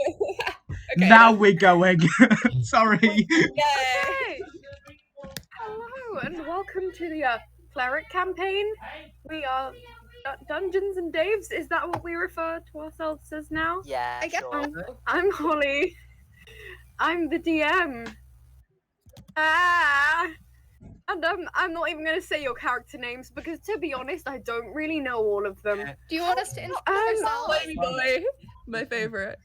Okay, Now we're going. Sorry. Yay! Hello and welcome to the cleric campaign. We are Dungeons and Daves. Is that what we refer to ourselves as now? Yeah, I guess sure. I'm Holly. I'm the DM. And I'm not even gonna say your character names because, to be honest, I don't really know all of them. Do you want us to introduce ourselves? Flamey boy, my favorite.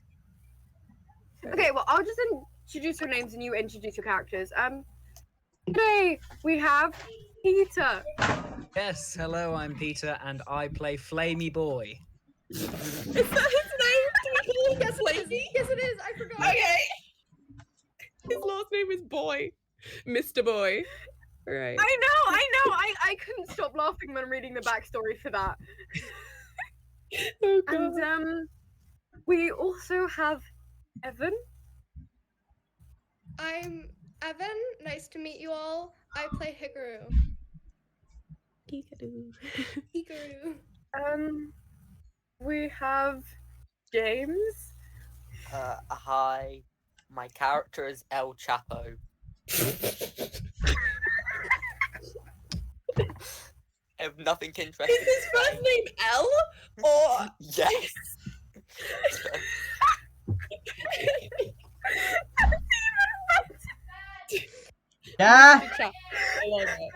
Okay, well, I'll just introduce your names and you introduce your characters. Today we have Peter. Yes, hello, I'm Peter, and I play Flamey Boy. Is that his name? Yes, it is. Yes, it is. I forgot. Okay. His last name is Boy, Mr. Boy. Right. I know. I couldn't stop laughing when reading the backstory for that. Oh god. And we also have Evan. I'm Evan. Nice to meet you all. I play Hikaru. Hikaru. We have James. Hi. My character is El Chapo. I have nothing interesting. Is his first name L or Yes. Yeah. I love it.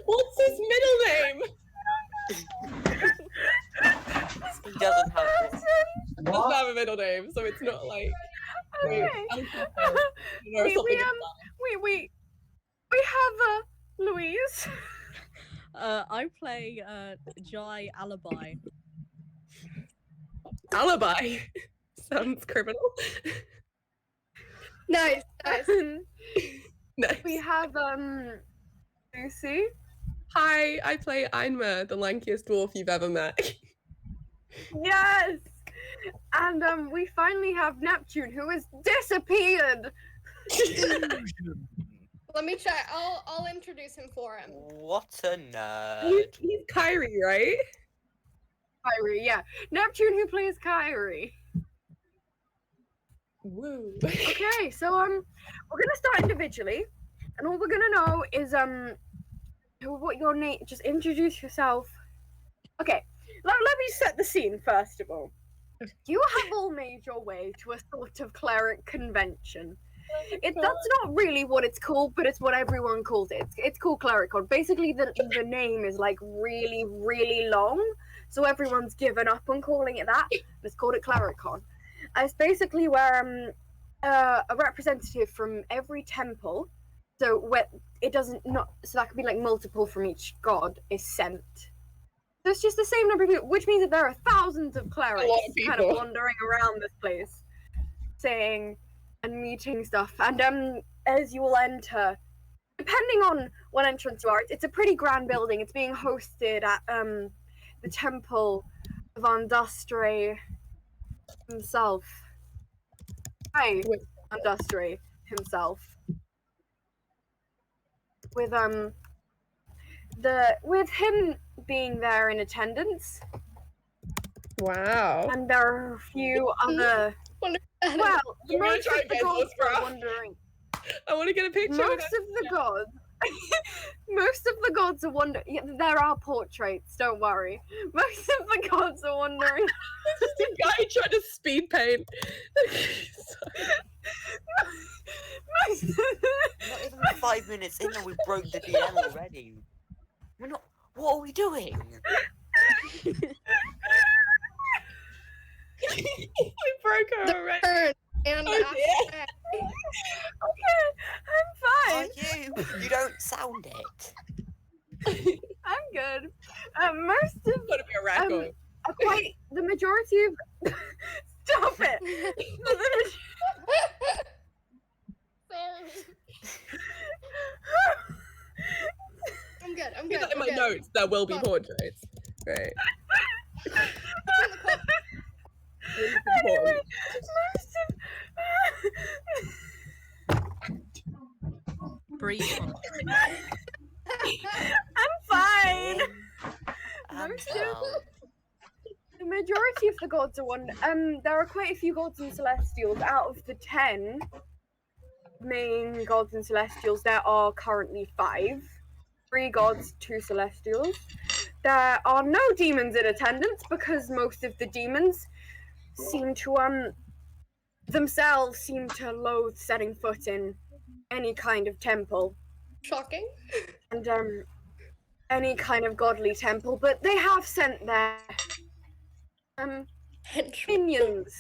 What's his middle name? He doesn't have one. He doesn't have a middle name, so it's not like. Okay. We have Louise. I play Jai Alibi. Alibi. Sounds criminal. Nice. Nice. Nice. We have Lucy. Hi, I play Einma, the lankiest dwarf you've ever met. Yes. And we finally have Neptune, who has disappeared. Let me check. I'll introduce him for him. What a nerd. He's Kyrie, right? Kyrie, yeah. Neptune, who plays Kyrie. Woo. Okay, so we're gonna start individually, and all we're gonna know is what your name. Just introduce yourself. Okay, let me set the scene first of all. You have all made your way to a sort of cleric convention. That's not really what it's called, but it's what everyone calls it. It's called Clericon. Basically, the name is like really, really long, so everyone's given up on calling it that. It's called it Clericon. It's basically where a representative from every temple, so where it doesn't not so that could be like multiple from each god, is sent. So it's just the same number of people, which means that there are thousands of clerics kind of wandering around this place, saying and meeting stuff. And as you will enter, depending on what entrance you are, it's a pretty grand building. It's being hosted at the temple of Andastre himself. Hi, Andastre himself. With him being there in attendance. Wow. And there are a few other. Well, You wanna most try of and the get gods this graph? are wondering. I want to get a picture. Most of the gods. Most of the gods are wondering. Yeah, there are portraits. Don't worry. Most of the gods are wondering. Just a guy trying to speed paint. Not even 5 minutes in and we broke the DM already. We're not. What are we doing? We broke her already. Turn and Oh, dear. Okay, I'm fine. Are you don't sound it. I'm good. Most of Gotta be a record. quite the majority of. Stop it. I'm good. I'm I good. got in I'm my good. notes there will be Stop. portraits. Right. Anyway, Breathe. I'm fine. And Most of down. the majority of the gods are one. There are quite a few gods and celestials. Out of the 10 main gods and celestials, there are currently 5. 3 gods, 2 celestials. There are no demons in attendance because most of the demons seem to themselves seem to loathe setting foot in any kind of temple Shocking. and any kind of godly temple, but they have sent their Henchman. minions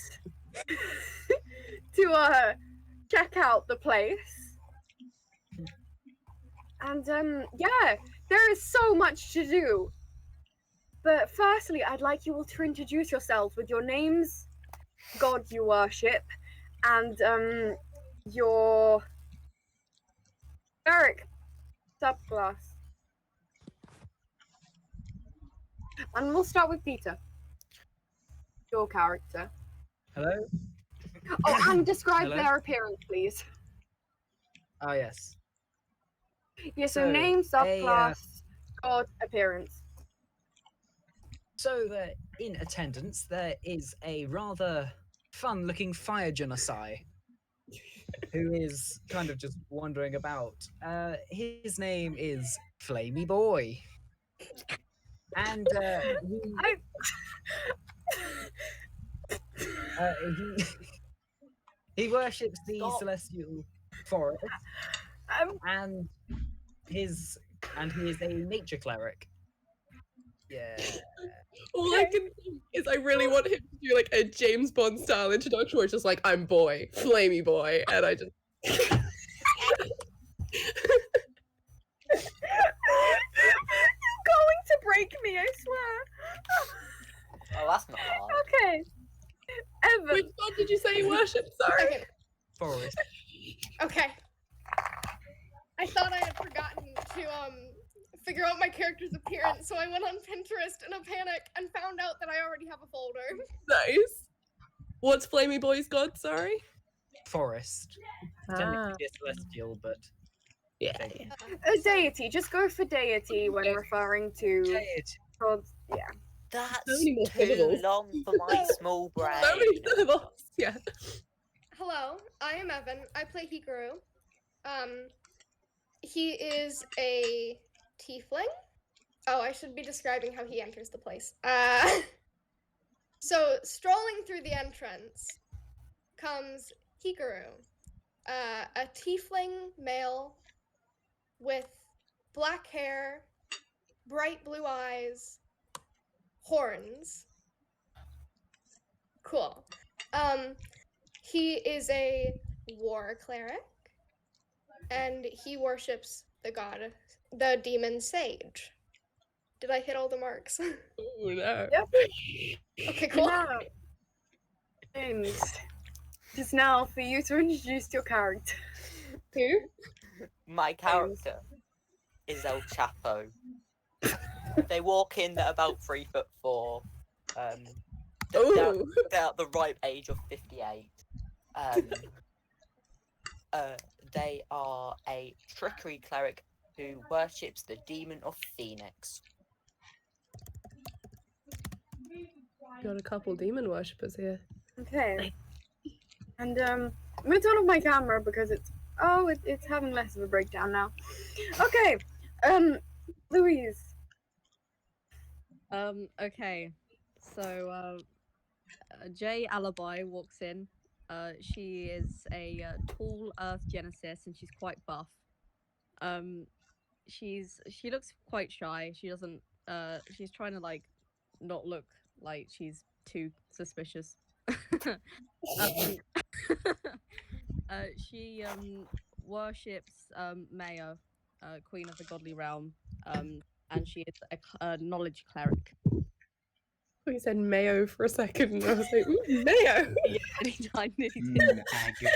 to check out the place. And yeah, there is so much to do. But firstly, I'd like you all to introduce yourselves with your names, god you worship, and your cleric subclass. And we'll start with Peter. Your character. Hello? Oh, and describe Hello? their appearance, please. Oh, yes. Yeah, so So, name, subclass, god, appearance. So, in attendance, there is a rather fun-looking fire genocide who is kind of just wandering about. His name is Flamey Boy. And he worships the Stop. celestial forest, Um, and he is a nature cleric. Yeah. All I can think is I really want him to do like a James Bond style introduction where it's just like, I'm boy, flamey boy, and I just You're going to break me, I swear. Oh, that's not hard. Okay. Evan. Which god did you say you worship? Sorry. Okay. Forest. Okay. I thought I had forgotten to figure out my character's appearance, so I went on Pinterest in a panic and found out that I already have a folder. Nice. What's Flamey Boy's god? Sorry. Forest. Technically a celestial, but Yeah. A deity. Just go for deity when referring to Deity. gods. Yeah. That's many more too syllables. long for my small brain. So many syllables. Yeah. Hello, I am Evan. I play Hikaru. He is a tiefling. Oh, I should be describing how he enters the place. So strolling through the entrance comes Hikaru, a tiefling male with black hair, bright blue eyes, horns. Cool. He is a war cleric, and he worships the demon Sage. Did I hit all the marks? Oh no. Yep. Okay, cool. Now, James, just now for you to introduce your character. Who? My character is El Chapo. They walk in at about 3'4". They're Oh. at the ripe age of 58. They are a trickery cleric who worships the demon of Phoenix. Got a couple demon worshippers here. Okay. And I'm gonna turn off my camera because it's having less of a breakdown now. Okay. Louise. Okay. So, Jay Alibi walks in. She is a tall Earth Genesis, and she's quite buff. She looks quite shy. She doesn't. She's trying to like not look like she's too suspicious. She worships Mayo, Queen of the Godly Realm, and she is a knowledge cleric. Oh, you said mayo for a second, and I was like, ooh, mayo. Anytime Egg.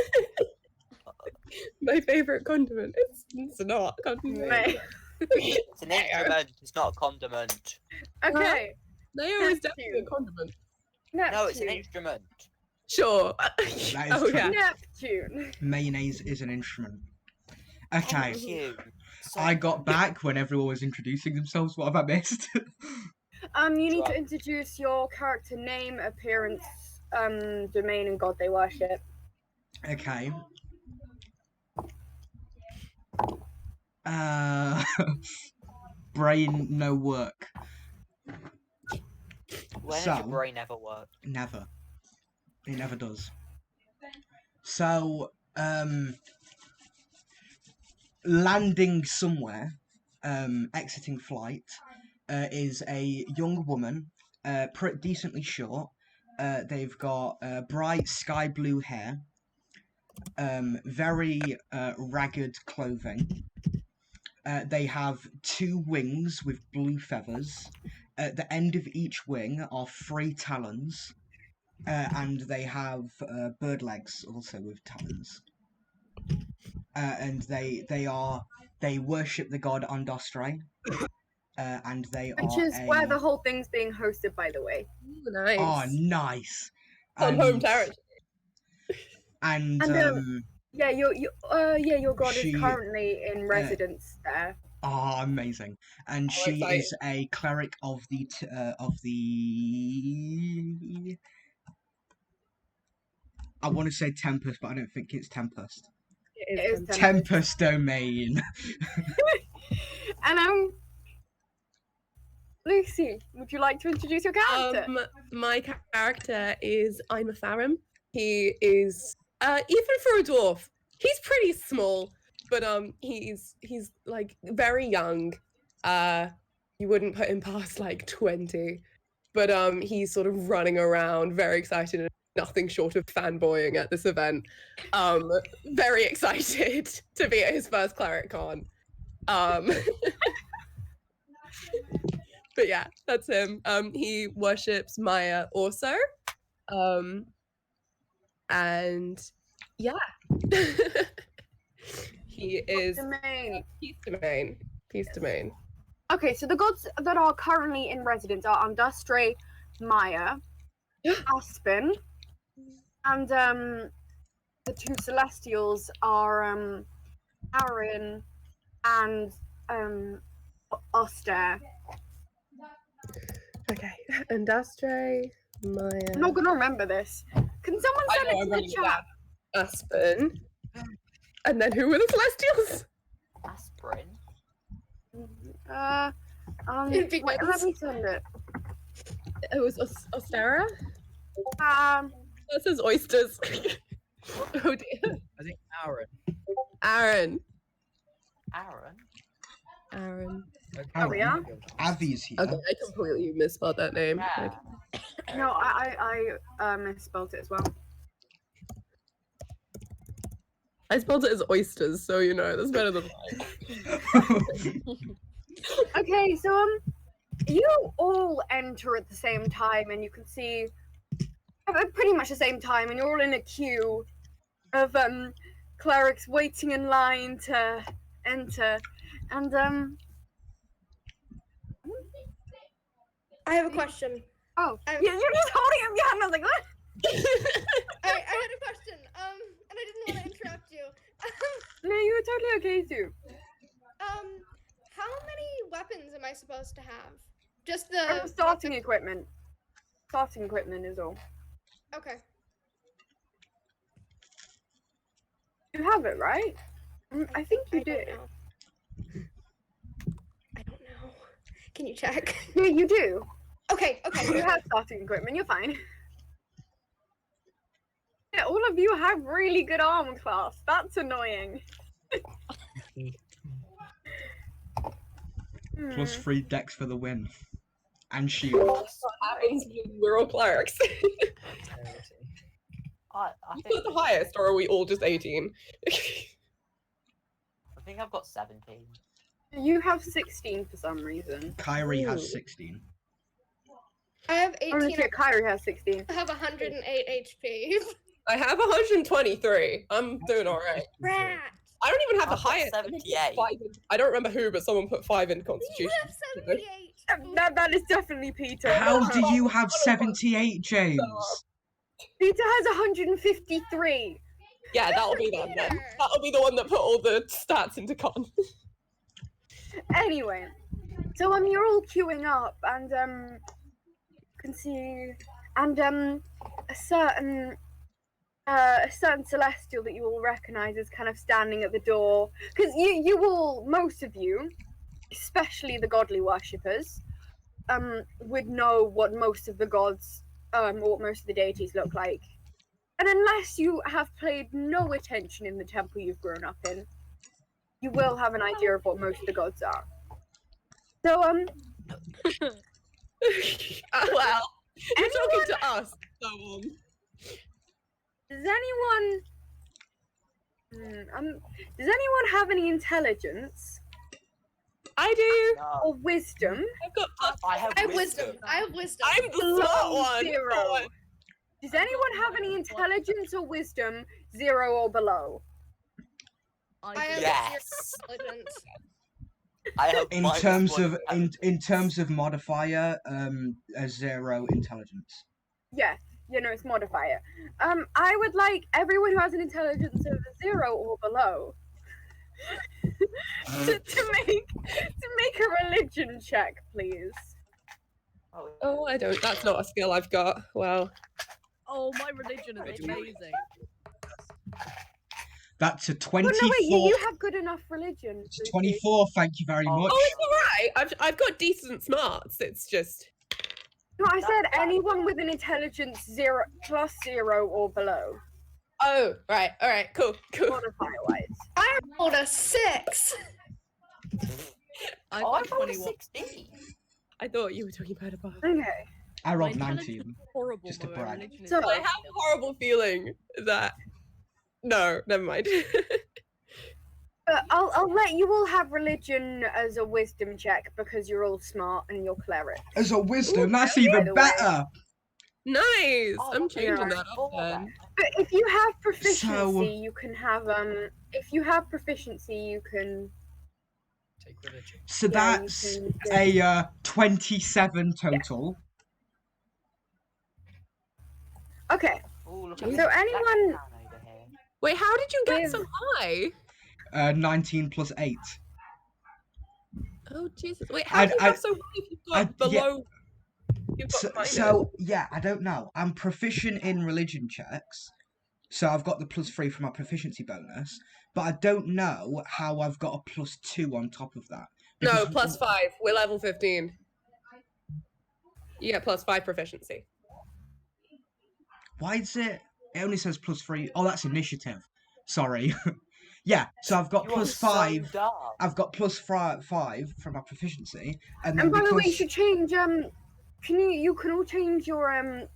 My favorite condiment. It's not a condiment. May. It's an instrument, it's not a condiment. Okay. Mayo is definitely a condiment. No, it's an Neptune. instrument. Sure. is Oh true. yeah. Neptune. Mayonnaise is an instrument. Okay. Thank you. So, I got back when everyone was introducing themselves. What have I missed? You need Sure. to introduce your character name, appearance, domain, and god they worship. Okay. Brain no work. When does So- your brain ever work? Never. It never does. So, landing somewhere, exiting flight, is a young woman, pretty decently short. They've got bright sky blue hair, very ragged clothing. They have 2 wings with blue feathers. At the end of each wing are 3 talons. And they have bird legs also with talons. And they worship the god Andostre. And they Which are is where the whole thing's being hosted, by the way. Ooh, nice. Oh, nice. On home territory. And And, Yeah, your god She- is currently in residence there. oh, amazing. And she excited. is a cleric of the I want to say Tempest, but I don't think it's Tempest. It It is is Tempest. Tempest domain. And Lucy, would you like to introduce your character? My character is I'm a Farum. He is even for a dwarf, he's pretty small, but he's like very young. You wouldn't put him past like 20, but he's sort of running around, very excited and nothing short of fanboying at this event. Very excited to be at his first cleric con. But yeah, that's him. He worships Maya also. And yeah. He is Domain. Peace domain. Okay, so the gods that are currently in residence are Andastre, Maya, Aspen, and the 2 celestials are Aaron and Oster. Okay. Industry, Maya. I'm not gonna remember this. Can someone I send know, it I'm to the running it chat? Aspen. And then who were the Celestials? Aspirin. It'd be Wait, nice. let me send it. It was Ostera? Um, That says oysters. Oh dear. I think Aaron. Aaron. Aaron. Okay. Oh, yeah? Avi's here. Okay, I completely misspelled that name. Yeah. Okay. no, I misspelled it as well. I spelled it as oysters, so you know, that's better than mine. Okay, so you all enter at the same time, and you can see at pretty much the same time, and you're all in a queue of clerics waiting in line to enter, and I have a question. oh, I'm- yeah, you're just holding up your hand. I was like, what? I had a question. And I didn't want to interrupt you. No, you were totally okay too. How many weapons am I supposed to have? Just Starting equipment. Starting equipment is all. Okay. You have it, right? I think you I do. don't know. I don't know. Can you check? Yeah, you do. Okay. You have starting equipment. You're fine. Yeah, all of you have really good armor class. That's annoying. Plus Hmm. 3 decks for the win. And shield. That's what happens when we're all clerics. I You think got the highest, or are we all just 18? I think I've got 17. You have 16 for some reason. Kyrie Ooh. has 16. I have Oh, 18. legit, Kyrie has 16. I have 108 HP. I have 123. I'm doing alright. Rat. I don't even have the I've got highest. Someone put 78. 5 in- I don't remember who, but someone put 5 in You Constitution. have 78. That is definitely Peter. How do you have 78, James? Peter has 153. Yeah, that'll be that then. Peter. That'll be the one that put all the stats into con. Anyway, So you're all queuing up, and you can see, and a certain celestial that you all recognize is kind of standing at the door, because most of you, especially the godly worshippers, would know what most of the gods, or what most of the deities look like. And unless you have paid no attention in the temple you've grown up in, you will have an idea of what most of the gods are. So, Well, you're talking to us. So, does anyone have any intelligence I do. No. or wisdom? I've got plus. I have I have wisdom. wisdom. I have wisdom. I'm the smart Below one. 0. Come on. Does anyone have any intelligence or wisdom 0 or below? I have Yes. zero intelligence. I have In minus terms one of in intelligence. terms of modifier, a 0 intelligence. Yeah, it's modifier. I would like everyone who has an intelligence of 0 or below to make a religion check, please. Oh, I don't. That's not a skill I've got. Well, Oh, my religion is amazing. That's a Oh 24. no, wait, you have good enough religion. It's Ruthie. 24. Thank you very Oh. much. oh, it's all right. I've got decent smarts. It's just. No, I said anyone with an intelligence 0 plus 0 or below, Oh, right. All right. Cool. Cool. modifier wise. I rolled a 6. I've Oh, I got rolled a 21. 16. I thought you were talking about above. Okay. I My rolled intelligence 19. is horrible, just to but my brag. religion is So- I amazing. have a horrible feeling that. No, never mind. But I'll let you all have religion as a wisdom check because you're all smart and you're cleric. As a wisdom, that's by even the way. better. Nice. Oh, I'm that's changing right. that up then. But if you have proficiency, So- you can have If you have proficiency, you can. Take religion. So yeah, that's you can, a 27 total. Okay. Ooh, look So at this anyone- black man over here. Wait, how did you get With- so high? 19 plus 8. Oh Jesus! Wait, how do you I- have so high if you've got yeah. below? You've got So, minus. so yeah, I don't know. I'm proficient in religion checks, so I've got the +3 for my proficiency bonus. But I don't know how I've got a +2 on top of that. No, because- +5. We're level 15. You get +5 proficiency. Why is it? It only says +3. Oh, that's initiative. Sorry. Yeah, so I've got You are +5. So dumb. I've got +5 from my proficiency, and then And by the way, you because should change. You can all change your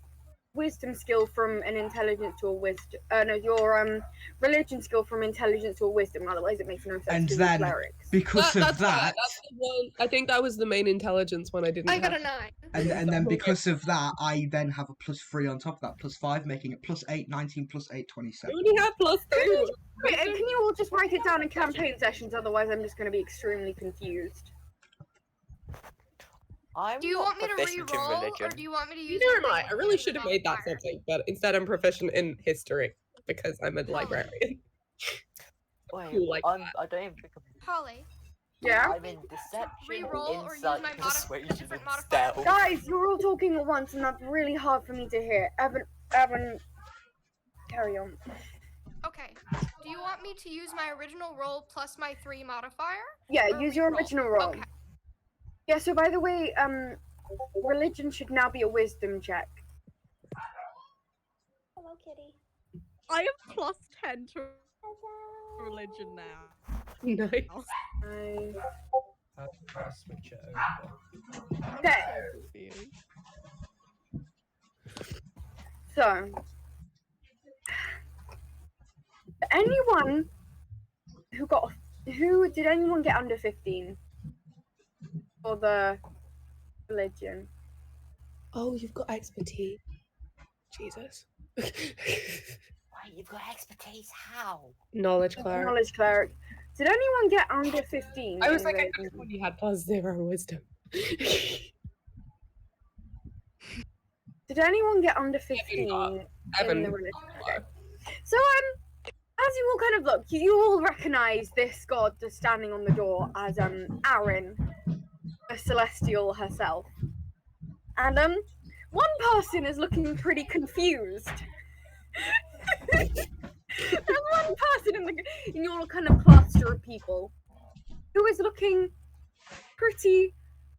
wisdom skill from an intelligence to a wisdom. No, your religion skill from intelligence to a wisdom. Otherwise, it makes no sense. And 'cause you're then- clerics. because of that's right, that, that's the one. I think that was the main intelligence one I didn't I got have. a 9. and then because of that, I then have a +3 on top of that, +5, making it +8, 19 +8, 27. You only have +2. Wait, can you all just write it down in campaign sessions? Otherwise, I'm just going to be extremely confused. I'm Do you not want me to proficient in re-roll, or religion. do you want me to use? Never my mind. I really religion should have made that modifier? something, but instead I'm proficient in history because I'm a librarian. Wait, Cool like I don't even think Holly, Yeah? I'm in deception, re-roll or use insight, my persuasion, different and modifier? stealth. Guys, you're all talking at once, and that's really hard for me to hear. Evan, carry on. Okay. Do you want me to use my original roll plus my 3 modifier? Yeah, Or use your reroll? original roll. Okay. Yeah, so by the way, religion should now be a wisdom check. Hello, kitty. I am +10 to religion now. Nice. I'll switch it over. Okay, so anyone who did anyone get under 15 for the religion? Oh, you've got expertise. Jesus. Wait, you've got expertise? How? Knowledge cleric. Knowledge cleric. Did anyone get under 15? I was in like, I religion? when you had +0 wisdom. Did anyone get under 15 got- in Evan the religion? Okay. So as you all kind of look, you all recognise this god that's standing on the door as Aaron, Celestial herself. And one person is looking pretty confused. There's one person in your kind of cluster of people who is looking pretty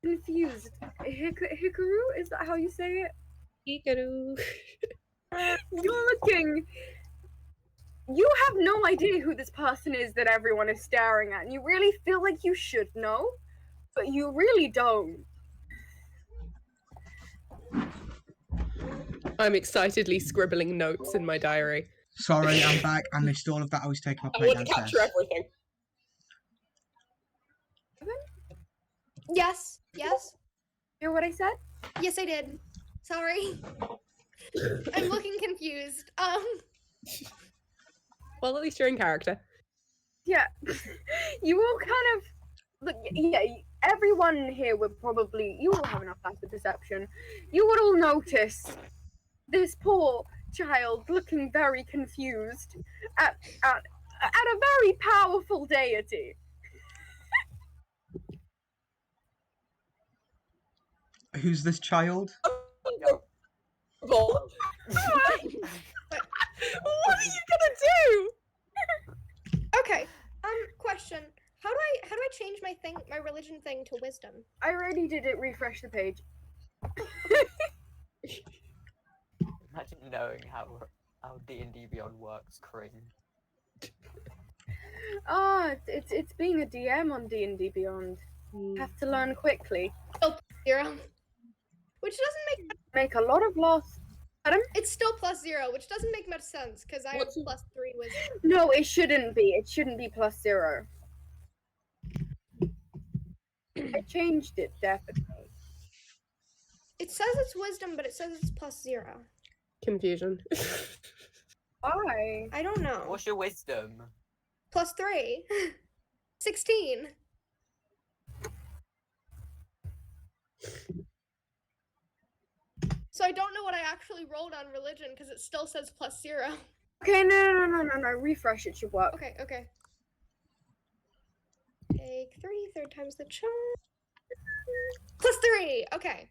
confused. Hikaru, is that how you say it? Hikaru. You're looking. You have no idea who this person is that everyone is staring at, and you really feel like you should know, but you really don't. I'm excitedly scribbling notes in my diary. Sorry, I'm back. I missed all of that. I was taking my I plate want to downstairs. capture everything. Yes. Yes. Hear what I said? Yes, I did. Sorry. I'm looking confused. Well, at least you're in character. Yeah. You all kind of look. Yeah. Everyone here would probably. You all have enough passive perception. You would all notice this poor child looking very confused at a very powerful deity. Who's this child? What are you gonna do? Okay. Question. How do I change my religion thing to wisdom? I already did it. Refresh the page. Imagine knowing how D&D Beyond works, cringe. It's being a DM on D&D Beyond. Have to learn quickly. 0. Which doesn't Make a lot of loss. it's still +0, which doesn't make much sense because I have What's- +3 wisdom. No, it shouldn't be. It shouldn't be +0. I changed it definitely. It says it's wisdom, but it says it's +0. Confusion. Why? I don't know. What's your wisdom? +3. 16. So I don't know what I actually rolled on religion because it still says +0. Okay, no. Refresh it should work. Okay. Take 3, third time's the charm. +3. Okay.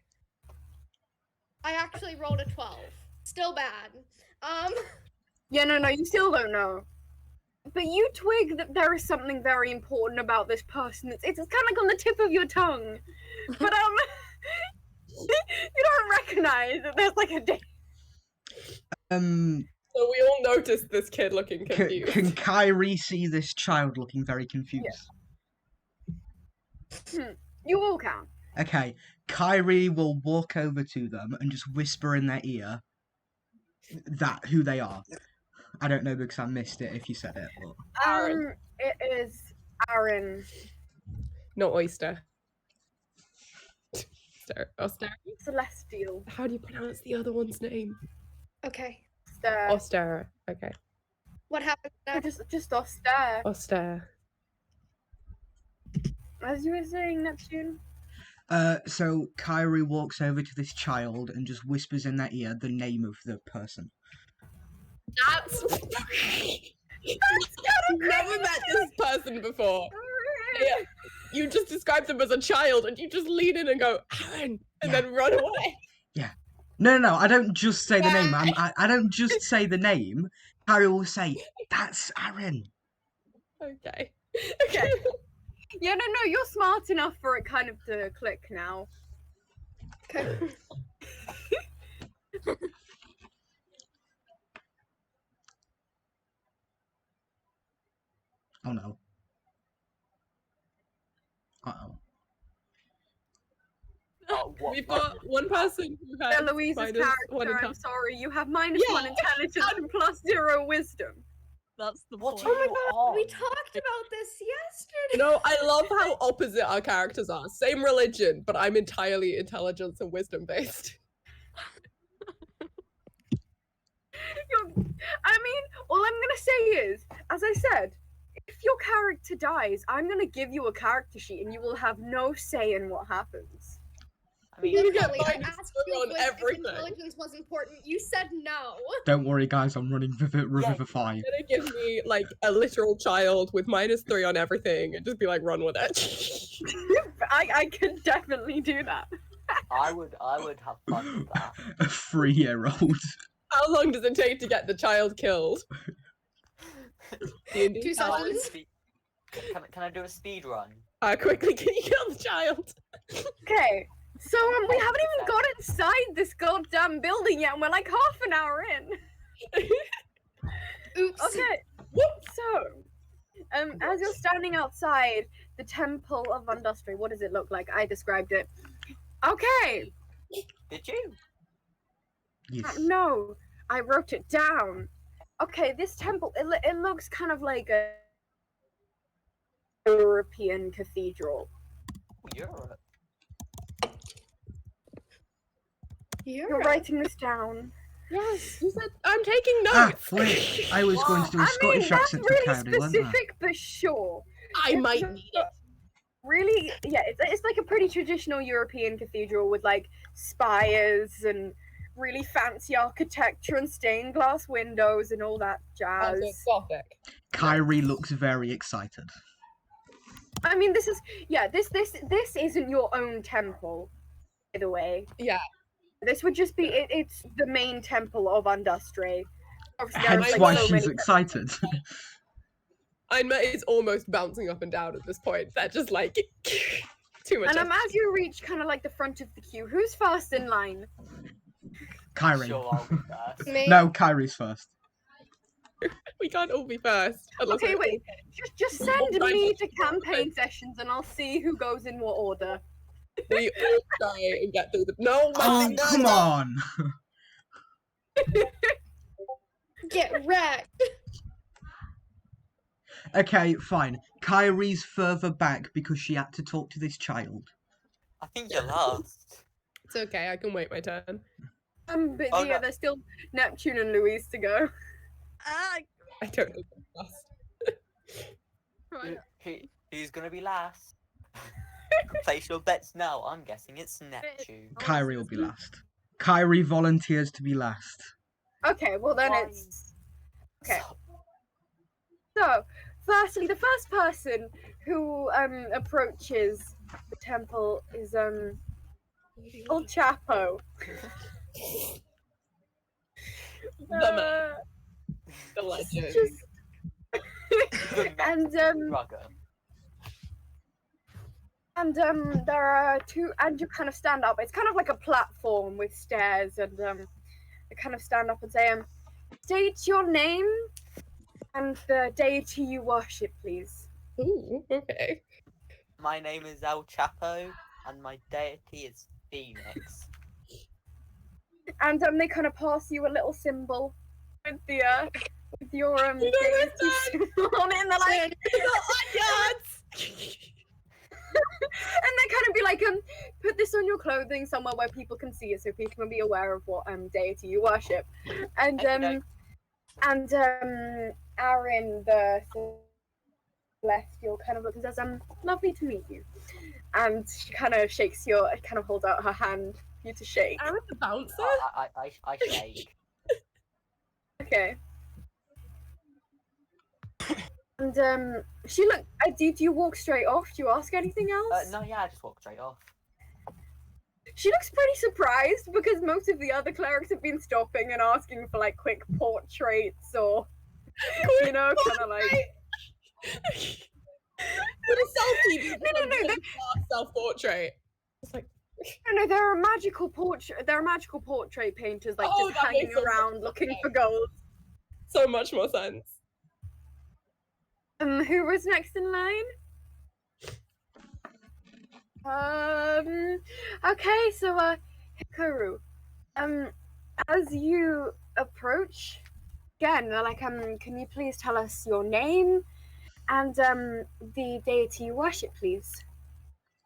I actually rolled a 12. Still bad. Yeah, no, you still don't know. But you twig that there is something very important about this person. It's kind of like on the tip of your tongue. But you don't recognize that there's like a So we all noticed this kid looking confused. Can Kyrie see this child looking very confused? You all can. Okay, Kyrie will walk over to them and just whisper in their ear who they are. I don't know because I missed it if you said it. But... Aaron. It is Aaron. Not oyster. Oster. Celestial. How do you pronounce the other one's name? Okay. Oster. Okay. What happened now? Just austere. Oster. As you were saying, Neptune. So Kyrie walks over to this child and just whispers in their ear the name of the person. That's. I've never met this person before. Yeah. You just describe them as a child and you just lean in and go, Aaron, and Yeah. then run away. No, I don't just say the name. I don't just say the name. Kyrie will say, "That's Aaron." Okay. Okay. Yeah, no, you're smart enough for it kind of to click now. Okay. Oh no. Uh-oh. Oh, what? We've got one person who has Eloise's -1 character, I'm in sorry, you have -1 Yeah, intelligence and +0 wisdom. That's the What point. are you on? We talked about this yesterday. No, I love how opposite our characters are. Same religion, but I'm entirely intelligence and wisdom based. I mean, all I'm gonna say is, as I said, if your character dies, I'm gonna give you a character sheet and you will have no say in what happens. I mean, You get Literally, I minus asked 3 you on if everything. intelligence was important. You said no. Don't worry, guys. I'm running Revivify. Gonna give me like a literal child with -3 on everything and just be like, run with it. I can definitely do that. I would have fun with that. A 3-year-old. How long does it take to get the child killed? D&D 2 time. seconds. Can I do a speed run? Quickly, can you kill the child? Okay, so we haven't even got inside this goddamn building yet, and we're like half an hour in. Oops. Okay, so as you're standing outside the Temple of Undustry, what does it look like? I described it. Okay, Did you? Yes. no, I wrote it down. Okay, this temple, it looks kind of like a European cathedral. Europe. You're writing this down. Yes, you said I'm taking Ah, notes. wait. I was going to do a I Scottish mean, that's accent for really Cowdy, wasn't I? specific, but sure. I might need it. Really, yeah, it's like a pretty traditional European cathedral with like spires and really fancy architecture and stained glass windows and all that jazz. Gothic. Kyrie looks very excited. I mean, this isn't your own temple, by the way. Yeah. This would just be it's the main temple of Undustry. Obviously, there are, Hence like, why so she's many- excited. Einma is almost bouncing up and down at this point. That just like too much. And as you reach kind of like the front of the queue, who's first in line? Kyrie. Sure, I'll be first. Me. No, Kyrie's first. We can't all be first. unless Okay, we're- wait. Just send me to campaign sessions, and I'll see who goes in what order. We all try and get through the. No, Oh, no, come no. on! Get wrecked. Okay, fine. Kyrie's further back because she had to talk to this child. I think you're last. It's okay. I can wait my turn. But Oh, yeah, no. there's still Neptune and Louise to go. I don't know. Who's gonna be last? Place your bets now. I'm guessing it's Neptune. Kyrie will be last. Kyrie volunteers to be last. Okay, well then Why? it's okay. So, firstly, the first person who approaches the temple is old Chapo. The man. The legend. Just The and Rugger. there are two, and you kind of stand up. It's kind of like a platform with stairs, and you kind of stand up and say, state your name and the deity you worship, please. Ooh, okay. My name is El Chapo, and my deity is Phoenix. And they kind of pass you a little symbol with the with your You don't deity understand. symbol on it, and they're like, Onions! and they kind of be like, put this on your clothing somewhere where people can see it, so people can be aware of what deity you worship. And Okey-doke. Aaron, the celestial, kind of looks and says, lovely to meet you. And she kind of holds out her hand for you to shake. Aaron the bouncer? I shake. Okay. And she look. Do you walk straight off? Do you ask anything else? No, yeah, I just walk straight off. She looks pretty surprised because most of the other clerics have been stopping and asking for like quick portraits or, you know, kind of like. With a selfie. No. Self-portrait. It's like, No, there are magical portrait painters like Oh, just that hanging makes sense. around looking Okay. for gold. so much more sense. Who was next in line? Okay, so Hikaru, as you approach, again, they're like, can you please tell us your name and the deity you worship, please?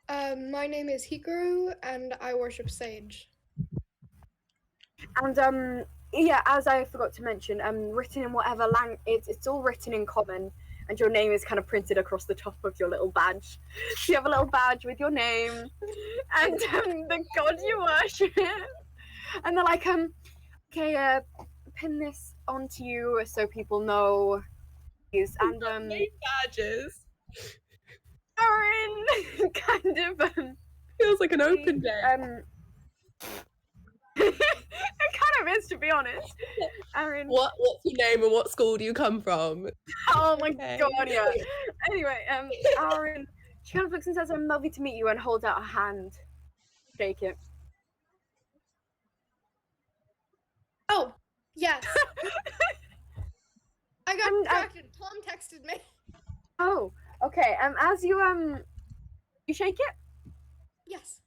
My name is Hikaru, and I worship Sage. And yeah, as I forgot to mention, written in whatever language, it's all written in common, and your name is kind of printed across the top of your little badge. So you have a little badge with your name and the god you worship. And they're like, okay, pin this onto you so people know. Please. And Name badges. Aaron of Feels like an open day. it kind of is, to be honest. Aaron. What's your name and what school do you come from? Oh my Okay. god, yeah. Anyway, Aaron, she kind of looks and says, "I'm lovely to meet you," and holds out her hand. Shake it. Oh, yes. I got And, distracted. Tom texted me. Oh, okay. As you you shake it, Yes,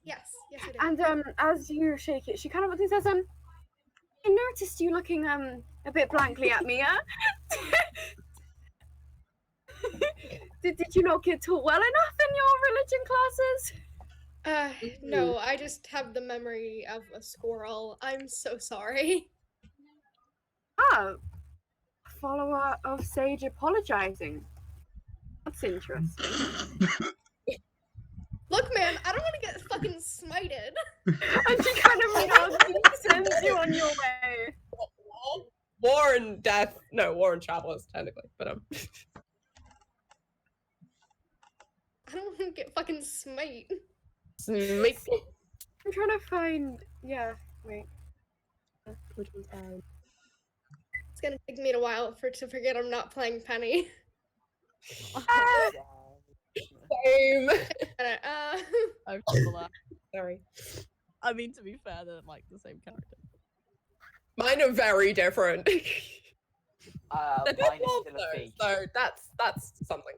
I did. and as you shake it, she kind of looks and says, I noticed you looking a bit blankly at me, did you not get taught well enough in your religion classes? No, I just have the memory of a squirrel. I'm so sorry. Ah, a follower of Sage apologizing. That's interesting. Look, man, I don't want to get fucking smited. And she kind of nods and sends you on your way. War and death. No, war and travelers, technically. But I don't want to get fucking smite. Smite. I'm trying to find. Yeah, wait. It's gonna take me a while to forget I'm not playing Penny. Same. I feel that. Sorry. I mean, to be fair, they're like the same character. Mine are very different. They're Mine is both still a though, fee. so that's something.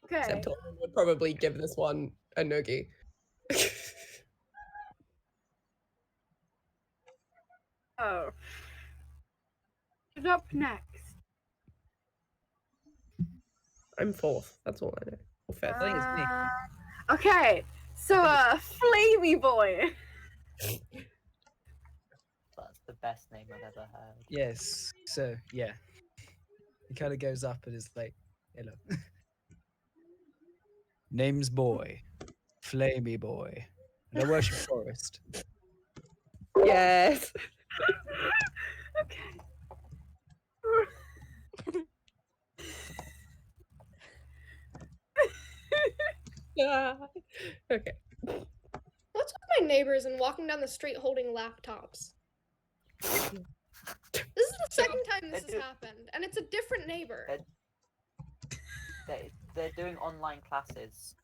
Okay. Except Tormund would probably give this one a noogie. Oh. Who's up next? I'm fourth. That's all I know. Or fifth. I think it's me. Okay. So, Flamey Boy. That's the best name I've ever heard. Yes. So yeah, he kind of goes up and is like, "Hello." Name's Boy, Flamey Boy, and I worship Forest. Yes. Okay. Okay. What's with my neighbors and walking down the street holding laptops? This is the second time this has happened, and it's a different neighbor. They're doing online classes.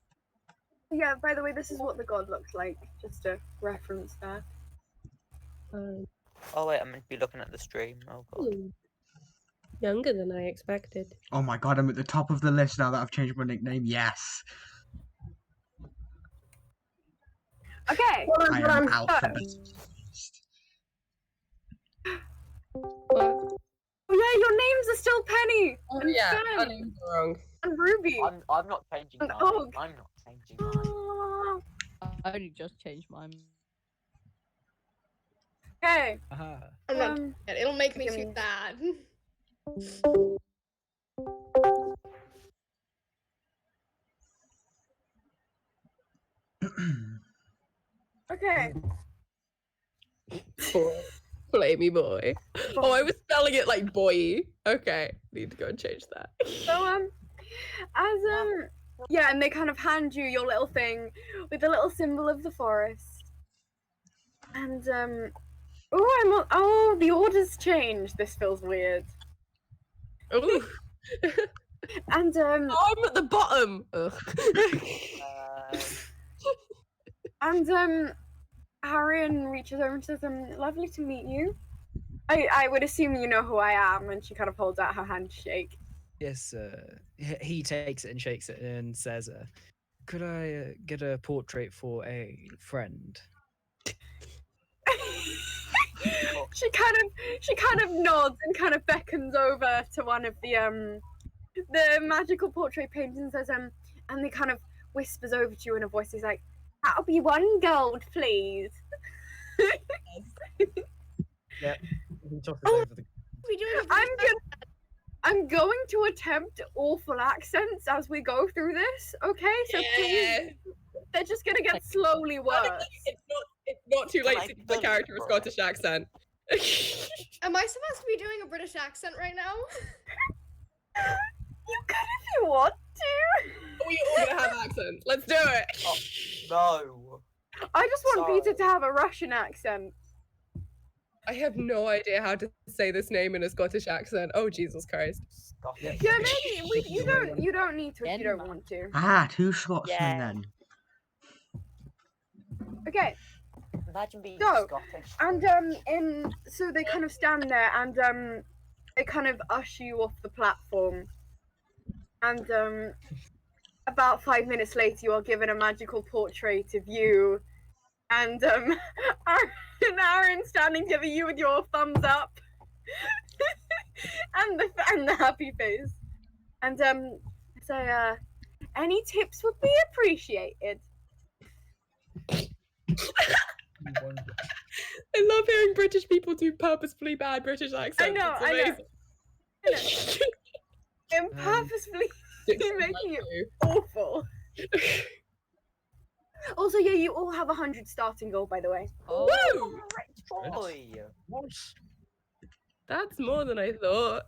Yeah, by the way, this is what the god looks like. Just to reference that. Oh wait, I'm meant to be looking at the stream. Oh god. Younger than I expected. Oh my god, I'm at the top of the list now that I've changed my nickname. Yes. Okay. I am alphabet. Oh yeah, your names are still Penny Oh and yeah, Fern our names are wrong. and Ruby. I'm not changing And mine. Og. I'm not changing mine. Oh, I only just changed mine. okay. Aha. I'm not. It'll make me give feel me- bad. Okay. Flamey Boy. Oh, I was spelling it like boy. Okay, need to go and change that. So yeah, and they kind of hand you your little thing with the little symbol of the forest. And oh, the order's changed. This feels weird. Ooh. And Oh, I'm at the bottom. Ugh. and Arian reaches over and says, lovely to meet you. I would assume you know who I am, and she kind of holds out her hand to shake. Yes. He takes it and shakes it and says, "Could I get a portrait for a friend?" she kind of nods and kind of beckons over to one of the magical portrait painters and says, and they kind of whispers over to you in a voice. He's like, "That'll be 1 gold, please." Yep. He tosses Oh, over the. We doing I'm going to attempt awful accents as we go through this, okay? So please, they're just gonna get slowly worse. It's not too late Can I to give the character a deliver? Scottish accent. Am I supposed to be doing a British accent right now? You could if you want to. accent. Let's do it. Oh, no. I just want Peter Sorry. to have a Russian accent. I have no idea how to say this name in a Scottish accent. Oh Jesus Christ! Stop Yeah. it. Yeah, maybe you don't need to if you don't Denmark. want to. Ah, two Scotsmen Yeah. then. Okay, Imagine being So, Scottish. and so they kind of stand there and they kind of usher you off the platform, and about 5 minutes later you are given a magical portrait of you, and Aaron standing over you with your thumbs up, and the happy face, and so any tips would be appreciated. I love hearing British people do purposefully bad British accents. know, It's I know. amazing. And purposefully making it awful. Also, yeah, you all have 100 starting gold, by the way. Oh, Woo! boy. What? That's more than I thought.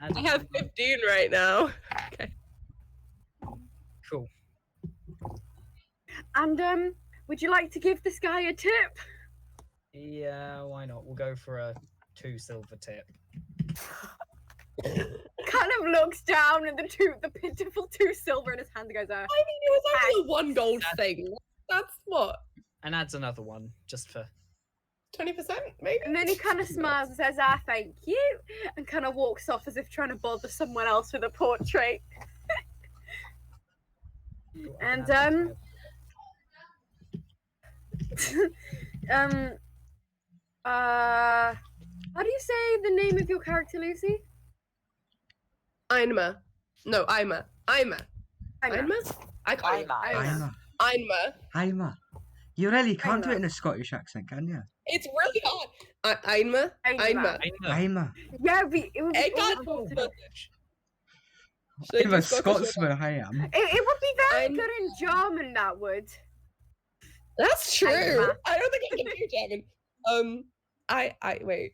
And I have 15 right now. Okay. cool. And would you like to give this guy a tip? Yeah, why not? We'll go for a 2 silver tip. Kind of looks down at the pitiful 2 silver in his hand and goes, I mean, it was only a 1 gold thing. That's what, And adds another one just for 20% maybe? and then he kind of smiles and says, "Ah, thank you," and kind of walks off as if trying to bother someone else with a portrait. And, how do you say the name of your character, Lucy? Einma. No, Ima. Ima. Ima. Ima? I can't. Ima. Ima. Ima. Ima. You really can't do it Ima. in a Scottish accent, can you? It's really hard. Ima. Ima. Ima. I know. Ima. Yeah, it would be I got awful to do. Scottish. Should I I'm do a Scottish or not? Scotsman, I am. It would be very I'm- good in German, that would. That's true. Ima. I don't think I can do German. I wait.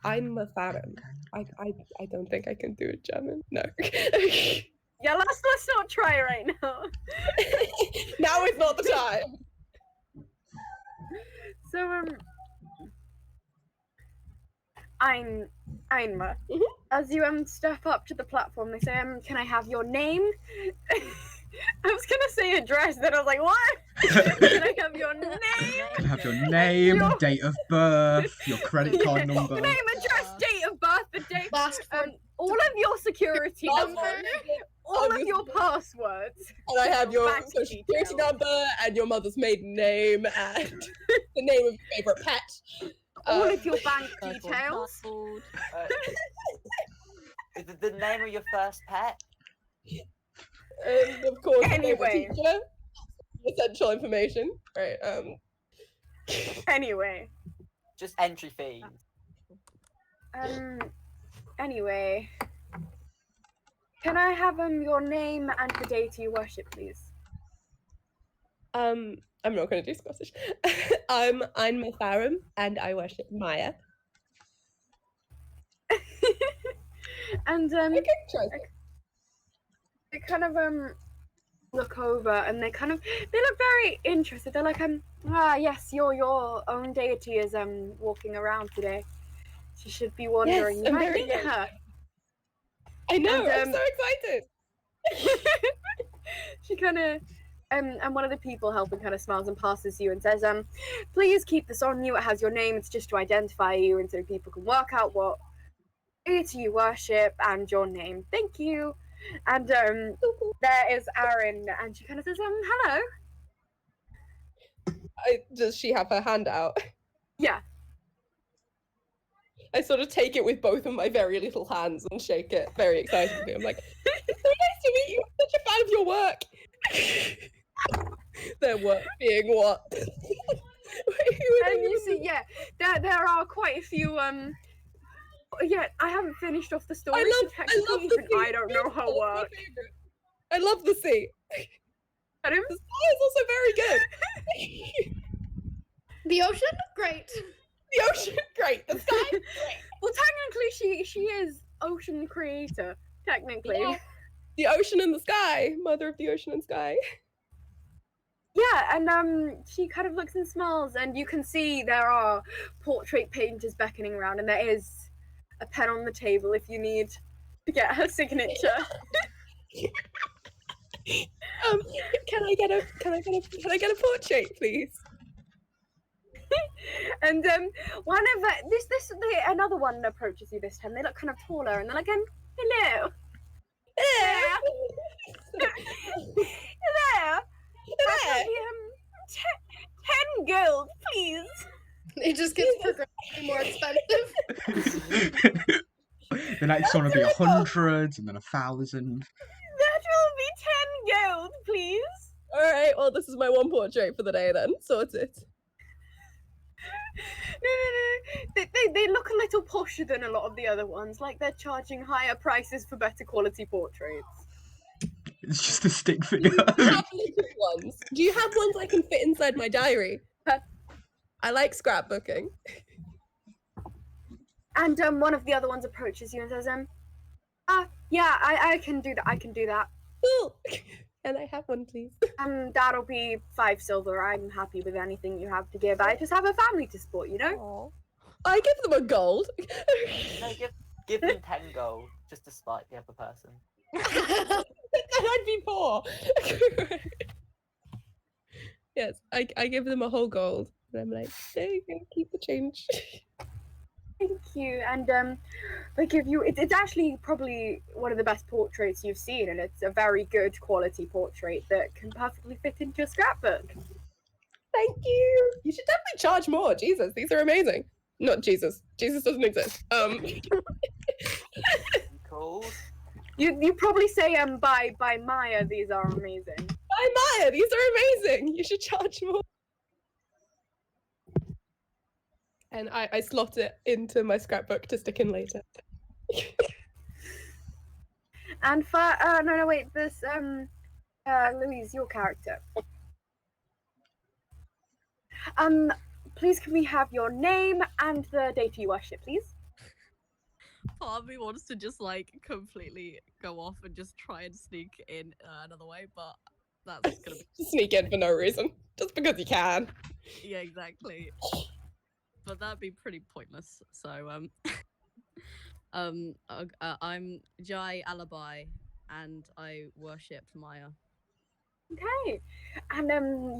I'm a Farum. I don't think I can do it German. No. Yeah, let's not try right now. Now is not the time. So Einma. Mhm. As you step up to the platform, they say, "Can I have your name?" I was gonna say address, then I was like, "What? Can I have your name?" Can I have your name, Your- date of birth, your credit card Yeah. number. Name, address, date of birth, the date, Last all of your security number, all of your passwords. And I have your Bank social security details. number and your mother's maiden name and the name of your favorite pet. All Um, of your bank Purple details. passport. Is it the name of your first pet? and of course, the name of the Anyway. teacher. Essential information. Right. Anyway, Just entry fees. anyway, can I have your name and the deity you worship, please? I'm not going to do Scottish. I'm Matharum and I worship Maya. And Okay, try that. they kind of look over and they look very interested. They're like, yes, your own deity is walking around today. She should be wondering. Yes, You I'm might very meet excited. her. I know, And, I'm so excited. She kind of and one of the people helping kind of smiles and passes you and says, please keep this on you. It has your name. It's just to identify you and so people can work out what deity you worship and your name. Thank you. And there is Aaron, and she kind of says, hello. Does she have her hand out? Yeah. I sort of take it with both of my very little hands and shake it very excitedly. I'm like, it's so nice to meet you. I'm such a fan of your work. Their work being what? Wait, who are And you you? see, yeah, there are quite a few. Yeah, I haven't finished off the story. I so love technically the even sea. I don't know Beautiful, her it's my work. favourite. I love the sea. Pardon? The sky is also very good. The ocean? Great. The ocean, great. The sky, great. Well, technically, she is ocean creator. Technically. Yeah. The ocean and the sky, mother of the ocean and sky. Yeah, and she kind of looks and smells, and you can see there are portrait painters beckoning around, and there is a pen on the table if you need to get her signature. Can I get a portrait, please? And whenever another one approaches you this time, they look kind of taller, and they're like, hello. Hello. I'll be, 10 gold, please. It just gets progressively more expensive. The next one will be 100, and then 1,000. That will be 10 gold, please. All right. Well, this is my one portrait for the day then. Sorted. No. They look a little posher than a lot of the other ones. Like they're charging higher prices for better quality portraits. It's just a stick figure. Do you have little ones? Do you have ones I can fit inside my diary? I like scrapbooking. And one of the other ones approaches you and says, yeah, I can do that. I can do that. Cool. Can I have one, please? That'll be 5 silver. I'm happy with anything you have to give. I just have a family to support, you know? Aww. I give them a gold. No, give them 10 gold just to spite the other person. Then I'd be poor. Yes, I give them a whole gold. And I'm like, there you go, keep the change. Thank you. And they give you. It's actually probably one of the best portraits you've seen, and it's a very good quality portrait that can perfectly fit into a scrapbook. Thank you. You should definitely charge more. Jesus, these are amazing. Not Jesus. Jesus doesn't exist. Cool. You probably say by Maya, these are amazing. By Maya, these are amazing. You should charge more. And I slot it into my scrapbook to stick in later. And for no wait, this Louise, your character. Please can we have your name and the deity you worship, please? Part of me wants to just like completely go off and just try and sneak in another way, but that's gonna be Sneak in for no reason, just because you can. yeah, exactly. But that'd be pretty pointless. So I'm Jai Alibi, and I worship Maya. Okay. And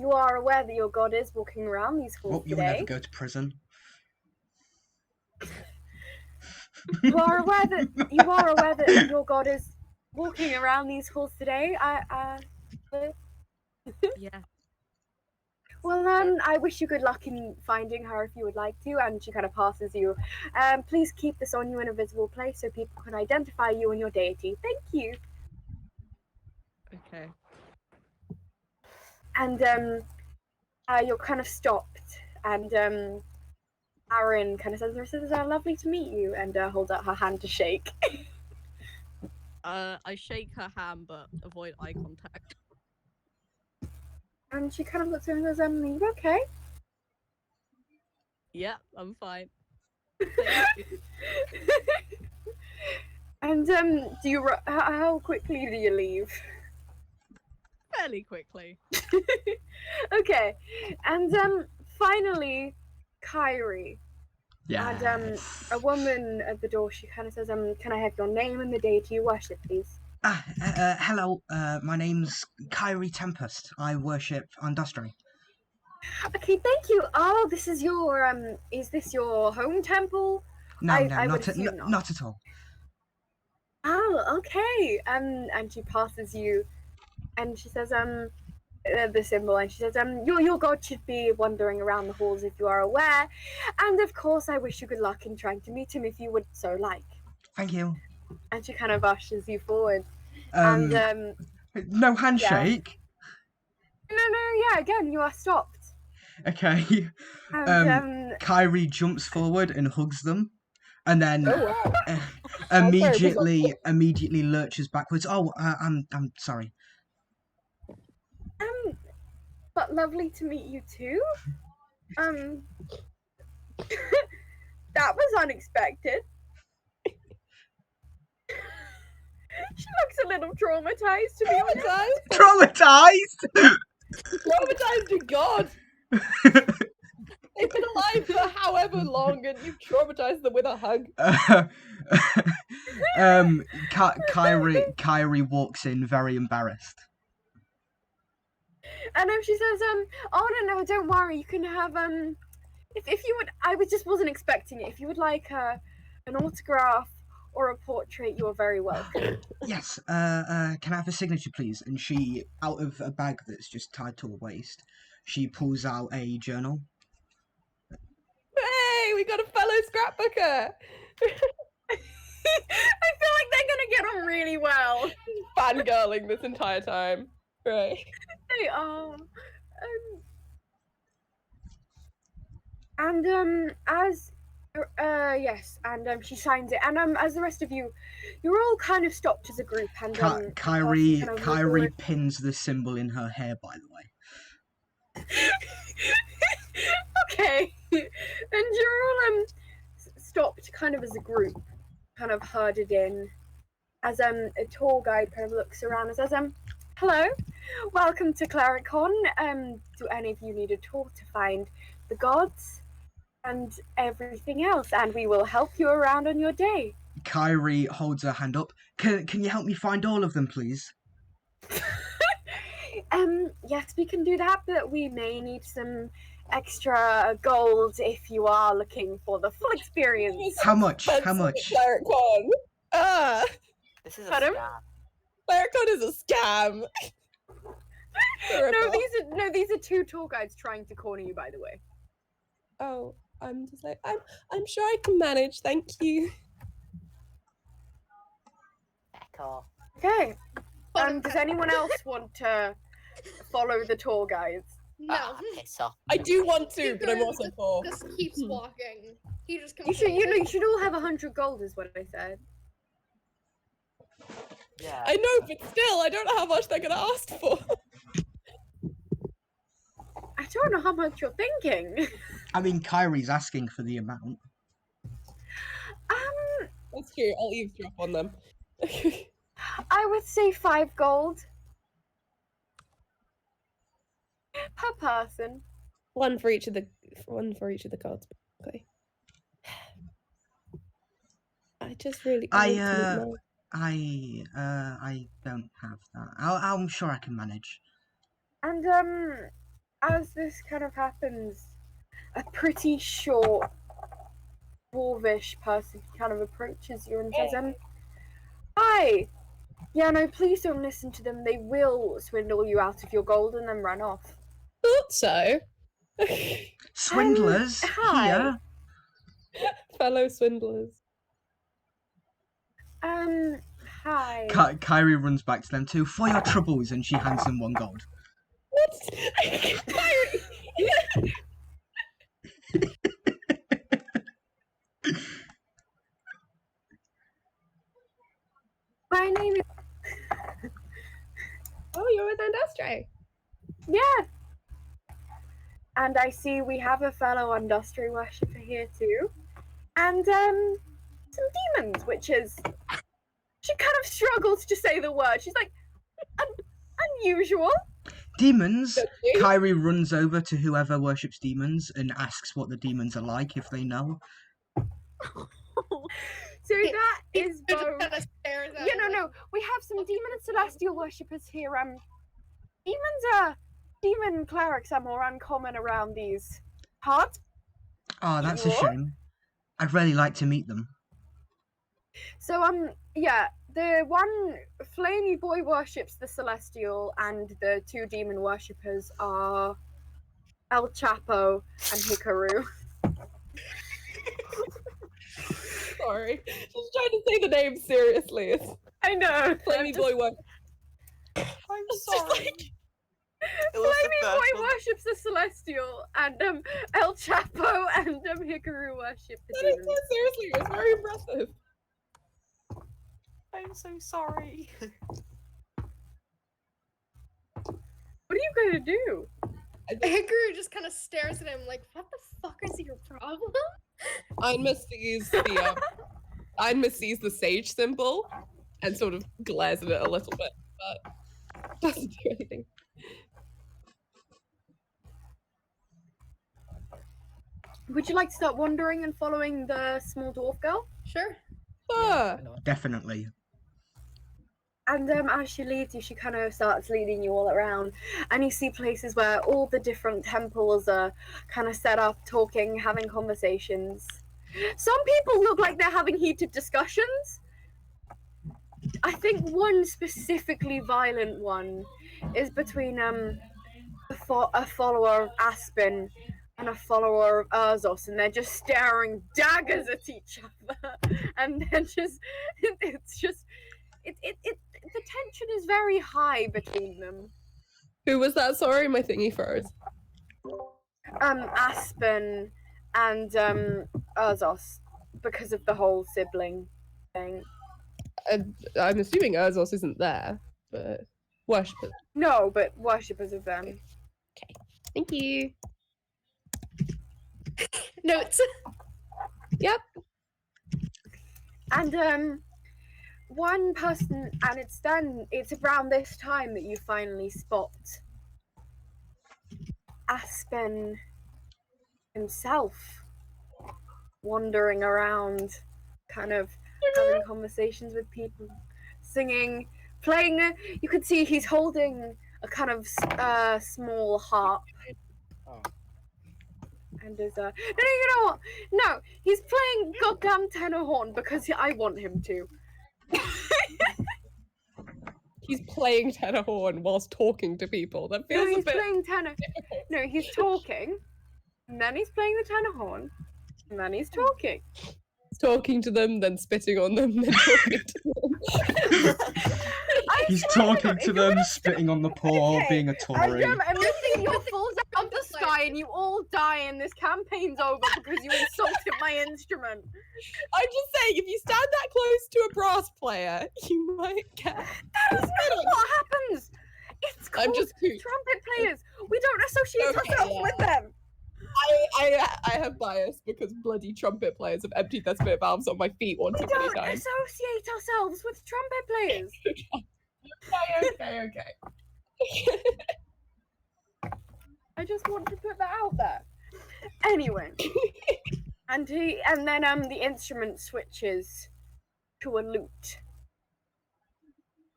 you are aware that your god is walking around these halls Oh, you'll today. never go to prison. You are aware that your god is walking around these halls today. Yeah. Well, I wish you good luck in finding her if you would like to. And she kind of passes you. Please keep this on you in a visible place so people can identify you and your deity. Thank you. Okay. And you're kind of stopped, and Aaron kind of says, lovely to meet you, and holds out her hand to shake. I shake her hand, but avoid eye contact. And she kind of looks at her and says, are you okay? Yeah, I'm fine. And do you how quickly do you leave? Fairly quickly. Okay, and finally, Kyrie. Yeah. And a woman at the door, she kind of says, can I have your name and the deity you worship, please? Hello. My name's Kyrie Tempest. I worship Andustri. Okay, thank you. Oh, this is your is this your home temple? No, I no, would assume not. not at all. Oh, okay. And she passes you, and she says, the symbol, and she says, your god should be wandering around the halls if you are aware, and of course, I wish you good luck in trying to meet him if you would so like. Thank you. And she kind of ushers you forward, No and handshake. yeah, again, you are stopped. Okay. And Kyrie jumps forward and hugs them, and then Oh, wow. immediately lurches backwards. Oh, I'm sorry. But lovely to meet you too. That was unexpected. She looks a little traumatized, to be honest. Traumatized? Traumatized. Traumatized your god. They've been alive for however long, and you've traumatized them with a hug. Kyrie walks in very embarrassed. And she says, oh no, don't worry, you can have if you would, just wasn't expecting it. If you would like an autograph or a portrait, you're very welcome. Yes. Can I have a signature, please? And she, out of a bag that's just tied to her waist, she pulls out a journal. Hey, we got a fellow scrapbooker. I feel like they're gonna get on really well. Fangirling this entire time. Right. They are. She signs it, and as the rest of you, you're all kind of stopped as a group, and Kyrie kind of pins the symbol in her hair, by the way. Okay, and you're all stopped kind of as a group, kind of herded in, as a tour guide kind of looks around and says, hello, welcome to Clericon. Do any of you need a tour to find the gods and everything else? And we will help you around on your day. Kyrie holds her hand up. Can you help me find all of them, please? Yes, we can do that, but we may need some extra gold if you are looking for the full experience. How much? How much? Clericon. This is a Pardon? scam. Clericon is a scam. No, these are two tour guides trying to corner you, by the way. Oh, I'm just like, I'm sure I can manage, thank you. Heck off. Okay. Does anyone else want to follow the tour guides? No. Piss off. I do want to, but I'm also poor. Just keeps walking. He just You should all have 100 gold, is what I said. Yeah. I know, but still, I don't know how much they're gonna ask for. I don't know how much you're thinking. I mean, Kyrie's asking for the amount. That's true, I'll eavesdrop on them. I would say 5 gold per person. One for each of the cards. Okay. I just really. I don't have that. I'm sure I can manage. And as this kind of happens, a pretty short, dwarvish person kind of approaches you and says, "Hi, yeah, no, please don't listen to them. They will swindle you out of your gold and then run off." Thought so. Swindlers hi. here. Fellow swindlers. Hi. Kyrie runs back to them too. For your troubles, and she hands them 1 gold. What? Kyrie! My name is. Oh, you're with Industry. Yeah. And I see we have a fellow Industry worshipper here too. And some demons, which is, she kind of struggles to say the word. She's like, unusual. Demons. Okay. Kyrie runs over to whoever worships demons and asks what the demons are like, if they know. So that is Just both. kinda stares at Yeah, him no. We have some demon and celestial worshippers here. Demon clerics are more uncommon around these parts. Oh, that's a What? shame. I'd really like to meet them. So yeah, the one Flamey Boy worships the celestial, and the 2 demon worshippers are El Chapo and Hikaru. Sorry. Just trying to say the name seriously. It's I know. Flamey Boy work. I'm It's just sorry. like, It was the Flamey first Boy one. worships the celestial, and El Chapo and Hikaru worship the that is demons. so seriously, it was very impressive. I'm so sorry. What are you gonna do? Hikaru just kind of stares at him like, what the fuck is your problem? Einma sees the sage symbol and sort of glares at it a little bit, but doesn't do anything. Would you like to start wandering and following the small dwarf girl? Sure. Ah, Why not? Definitely. And as she leads you, she kind of starts leading you all around, and you see places where all the different temples are kind of set up, talking, having conversations. Some people look like they're having heated discussions. I think one specifically violent one is between a follower of Aspen and a follower of Urzos, and they're just staring daggers at each other, and they're just the tension is very high between them. who was that? Sorry, my thingy froze. Aspen and Urzos, because of the whole sibling thing. I'm assuming Urzos isn't there, but worshippers. No, but worshippers of them. Thank you. Notes. Yep. And one person, and it's around this time that you finally spot Aspen himself wandering around, kind of having conversations with people, singing, playing. You could see he's holding a kind of small harp. Oh. And is no, you know what? No, he's playing goddamn tenor horn because I want him to. He's playing tenor horn whilst talking to people. That No, feels a he's bit. playing tenor. No, he's talking, and then he's playing the tenor horn, and then he's talking. He's talking to them, then spitting on them, then talking to them. He's swear talking God, to if you're them, gonna- spitting on the poor, Okay, being a Tory. and this thing falls out of the sky, and you all die, and this campaign's over because you insulted my instrument. I'm just saying, if you stand that close to a brass player, you might get. That is not what happens. It's called I'm just too. trumpet players. We don't associate Okay, ourselves yeah. with them. I have bias because bloody trumpet players have emptied their spit valves on my feet one We too many don't times. associate ourselves with trumpet players. Okay. I just want to put that out there. Anyway, and then the instrument switches to a lute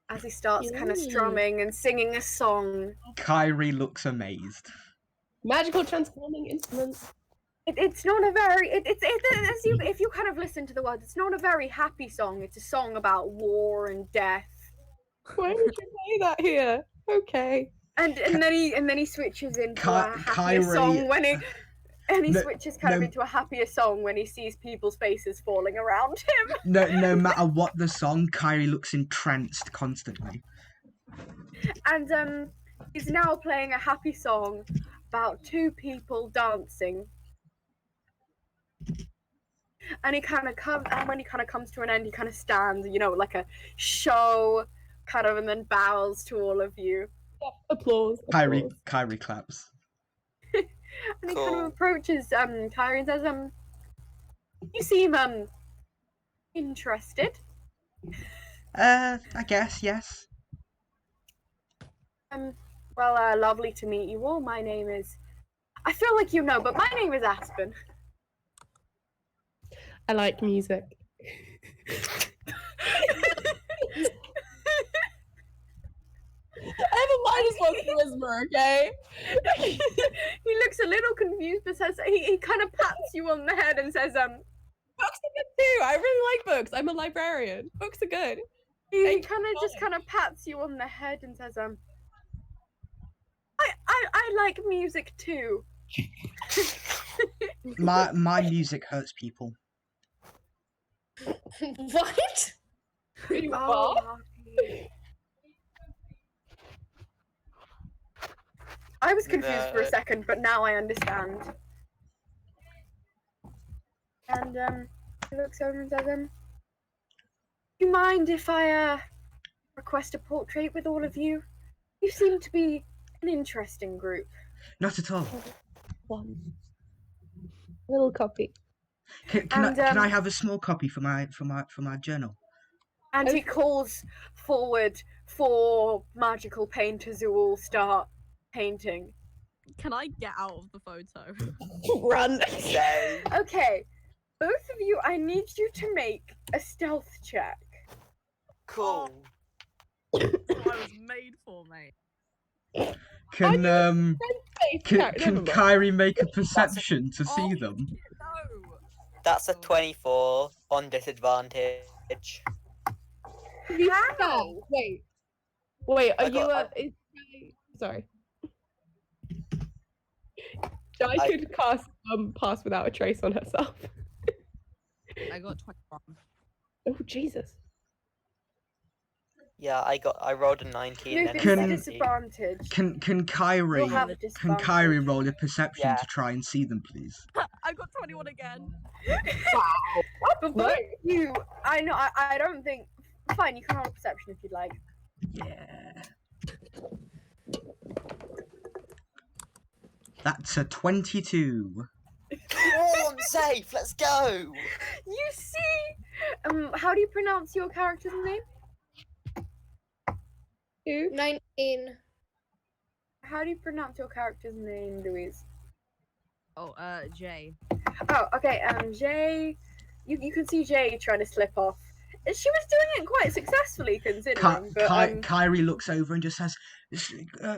as he starts kind of Ooh. strumming and singing a song. Kyrie looks amazed. Magical transforming instruments. It's not a very if you kind of listen to the words, it's not a very happy song. It's a song about war and death. Why would you play that here? Okay. And then he switches into a happier Kyrie- song when he No- switches kind of no- into a happier song when he sees people's faces falling around him. No matter what the song, Kyrie looks entranced constantly. And he's now playing a happy song about two people dancing. And he kind of when he kind of comes to an end, he kind of stands, like a show, kind of, and then bows to all of you. Applause. Kyrie applause. claps. And he kind Cool. of approaches Kyrie and says, "You seem interested. I guess, yes. Well, lovely to meet you all. My name is. I feel like you know, but my name is Aspen." I like music. I have a -1 charisma, okay? He looks a little confused, but says he kind of pats you on the head and says, Books are good too. I really like books. I'm a librarian. Books are good. he Thank kind of just kind of pats you on the head and says, I like music too. My music hurts people. What? You Oh, are? I was confused for a No. second, but now I understand. And he looks over and says, "Do you mind if I request a portrait with all of you? You seem to be an interesting group." Not at all. One. Little copy. Can And, I have a small copy for my journal? And he calls forward 4 magical painters who all start painting. Can I get out of the photo? Run. So, Okay, both of you, I need you to make a stealth check. cool. That's what I was made for, mate. Can Never can mind. Kyrie make a perception to see them? No. That's a 24 on disadvantage. You How? spell. Wait, I are you got- sorry. I I- could cast Pass Without a Trace on herself. I got 21. Oh Jesus. Yeah, I rolled a 19 and a Lucas, Can- 17. disadvantage. Can Kyrie You'll have a can disadvantage. Kyrie roll a perception Yeah. to try and see them, please? I got 21 again. But both of you, I know, I don't think. Fine, you can roll a perception if you'd like. Yeah. That's a 22. Oh, I'm safe. Let's go. You see, how do you pronounce your character's name? Who? 19. How do you pronounce your character's name, Louise? Oh, Jay. Oh, okay. Jay, you can see Jay trying to slip off. She was doing it quite successfully, considering. But Kyrie looks over and just says,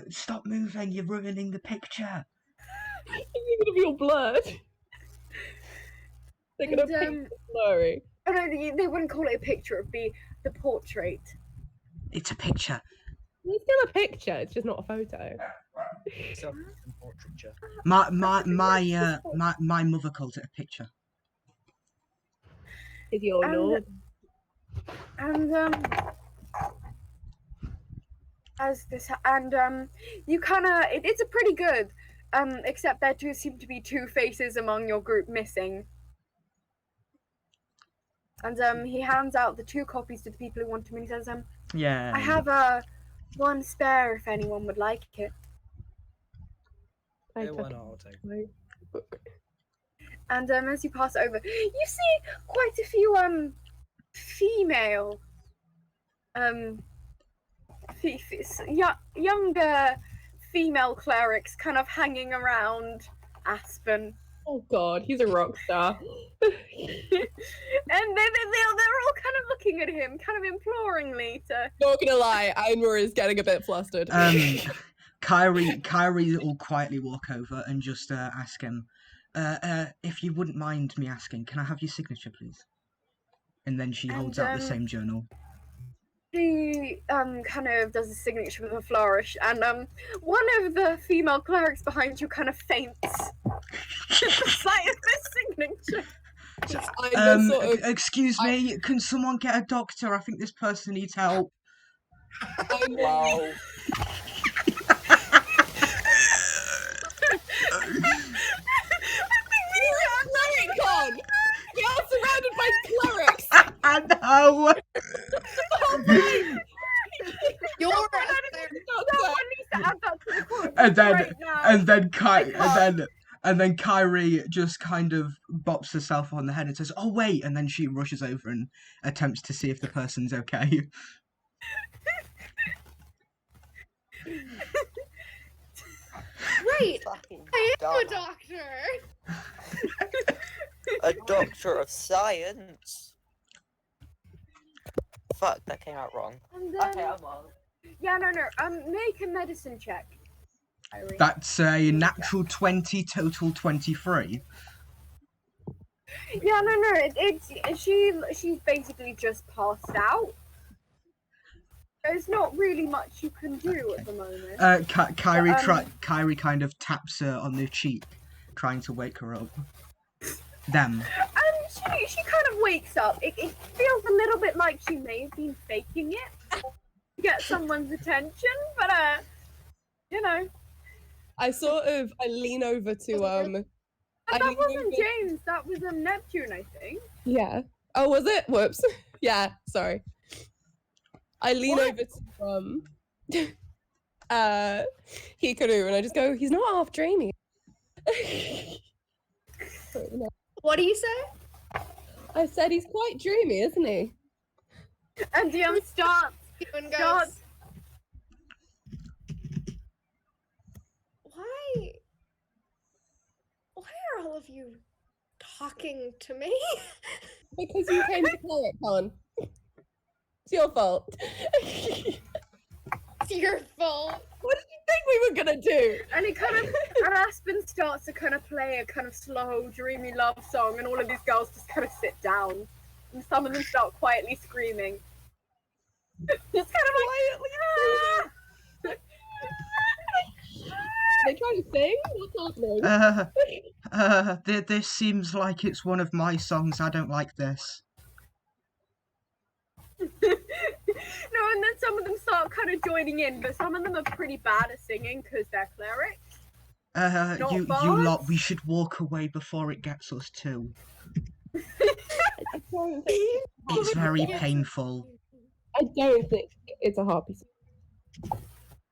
"Stop moving! You're ruining the picture." You're gonna be all blurred. They're gonna And, paint it blurry. oh no, they wouldn't call it a picture. It'd be the portrait. It's a picture. It's still a picture. It's just not a photo. Self-portraiture. My mother calls it a picture. Is your And- lord? And as this and you kind of it's a pretty good except there do seem to be 2 faces among your group missing. And he hands out the 2 copies to the people who want them, and he says, Yeah. I have one spare if anyone would like it. I Yeah, why took not? I'll take it. my book. And as you pass it over, you see quite a few female younger female clerics kind of hanging around Aspen. Oh God, he's a rock star. And they're all kind of looking at him, kind of imploringly to. Not gonna lie, Einmar is getting a bit flustered. Kyrie will quietly walk over and just ask him, if you wouldn't mind me asking, can I have your signature, please? And then she holds out the same journal. She kind of does a signature with a flourish, and one of the female clerics behind you kind of faints at the sight of this signature. I'm sort of, Excuse me, can someone get a doctor? I think this person needs help. I'm Wow. Con! We are surrounded by clerics! I know. You're a Someone needs to add that to the quote And then- right now. And then Kyrie just kind of bops herself on the head and says, "Oh wait!" And then she rushes over and attempts to see if the person's okay. Right. Fucking I am a dumb. doctor. A doctor of science. Fuck, that came out wrong. And, Okay, I'm on. yeah, no. Make a medicine check. Irene. That's a natural 20, total 23. Yeah, no. She's basically just passed out. There's not really much you can do at the moment. Kyrie kind of taps her on the cheek, trying to wake her up. Them. And she kind of wakes up. It feels a little bit like she may have been faking it to get someone's attention, but you know. I lean over to But I that lean wasn't over- James. That was Neptune, I think. Yeah. Oh, was it? Whoops. Yeah, sorry. I lean What? over to Hikaru and I just go, he's not half dreamy. What do you say? I said he's quite dreamy, isn't he? And starts. Demon Stop. goes. Why? Why are all of you talking to me? Because you came to Cleric Con. It's your fault. It's your fault. What did you think we were gonna do? And it kind of, and Aspen starts to kind of play a kind of slow, dreamy love song, and all of these girls just kind of sit down, and some of them start quietly screaming. Just kind of like, They trying to sing? What's happening? This seems like it's one of my songs. I don't like this. No, and then some of them start kind of joining in, but some of them are pretty bad at singing because they're clerics. Not You bards? lot, we should walk away before it gets us too. I don't think It's very painful. it's a harpy song.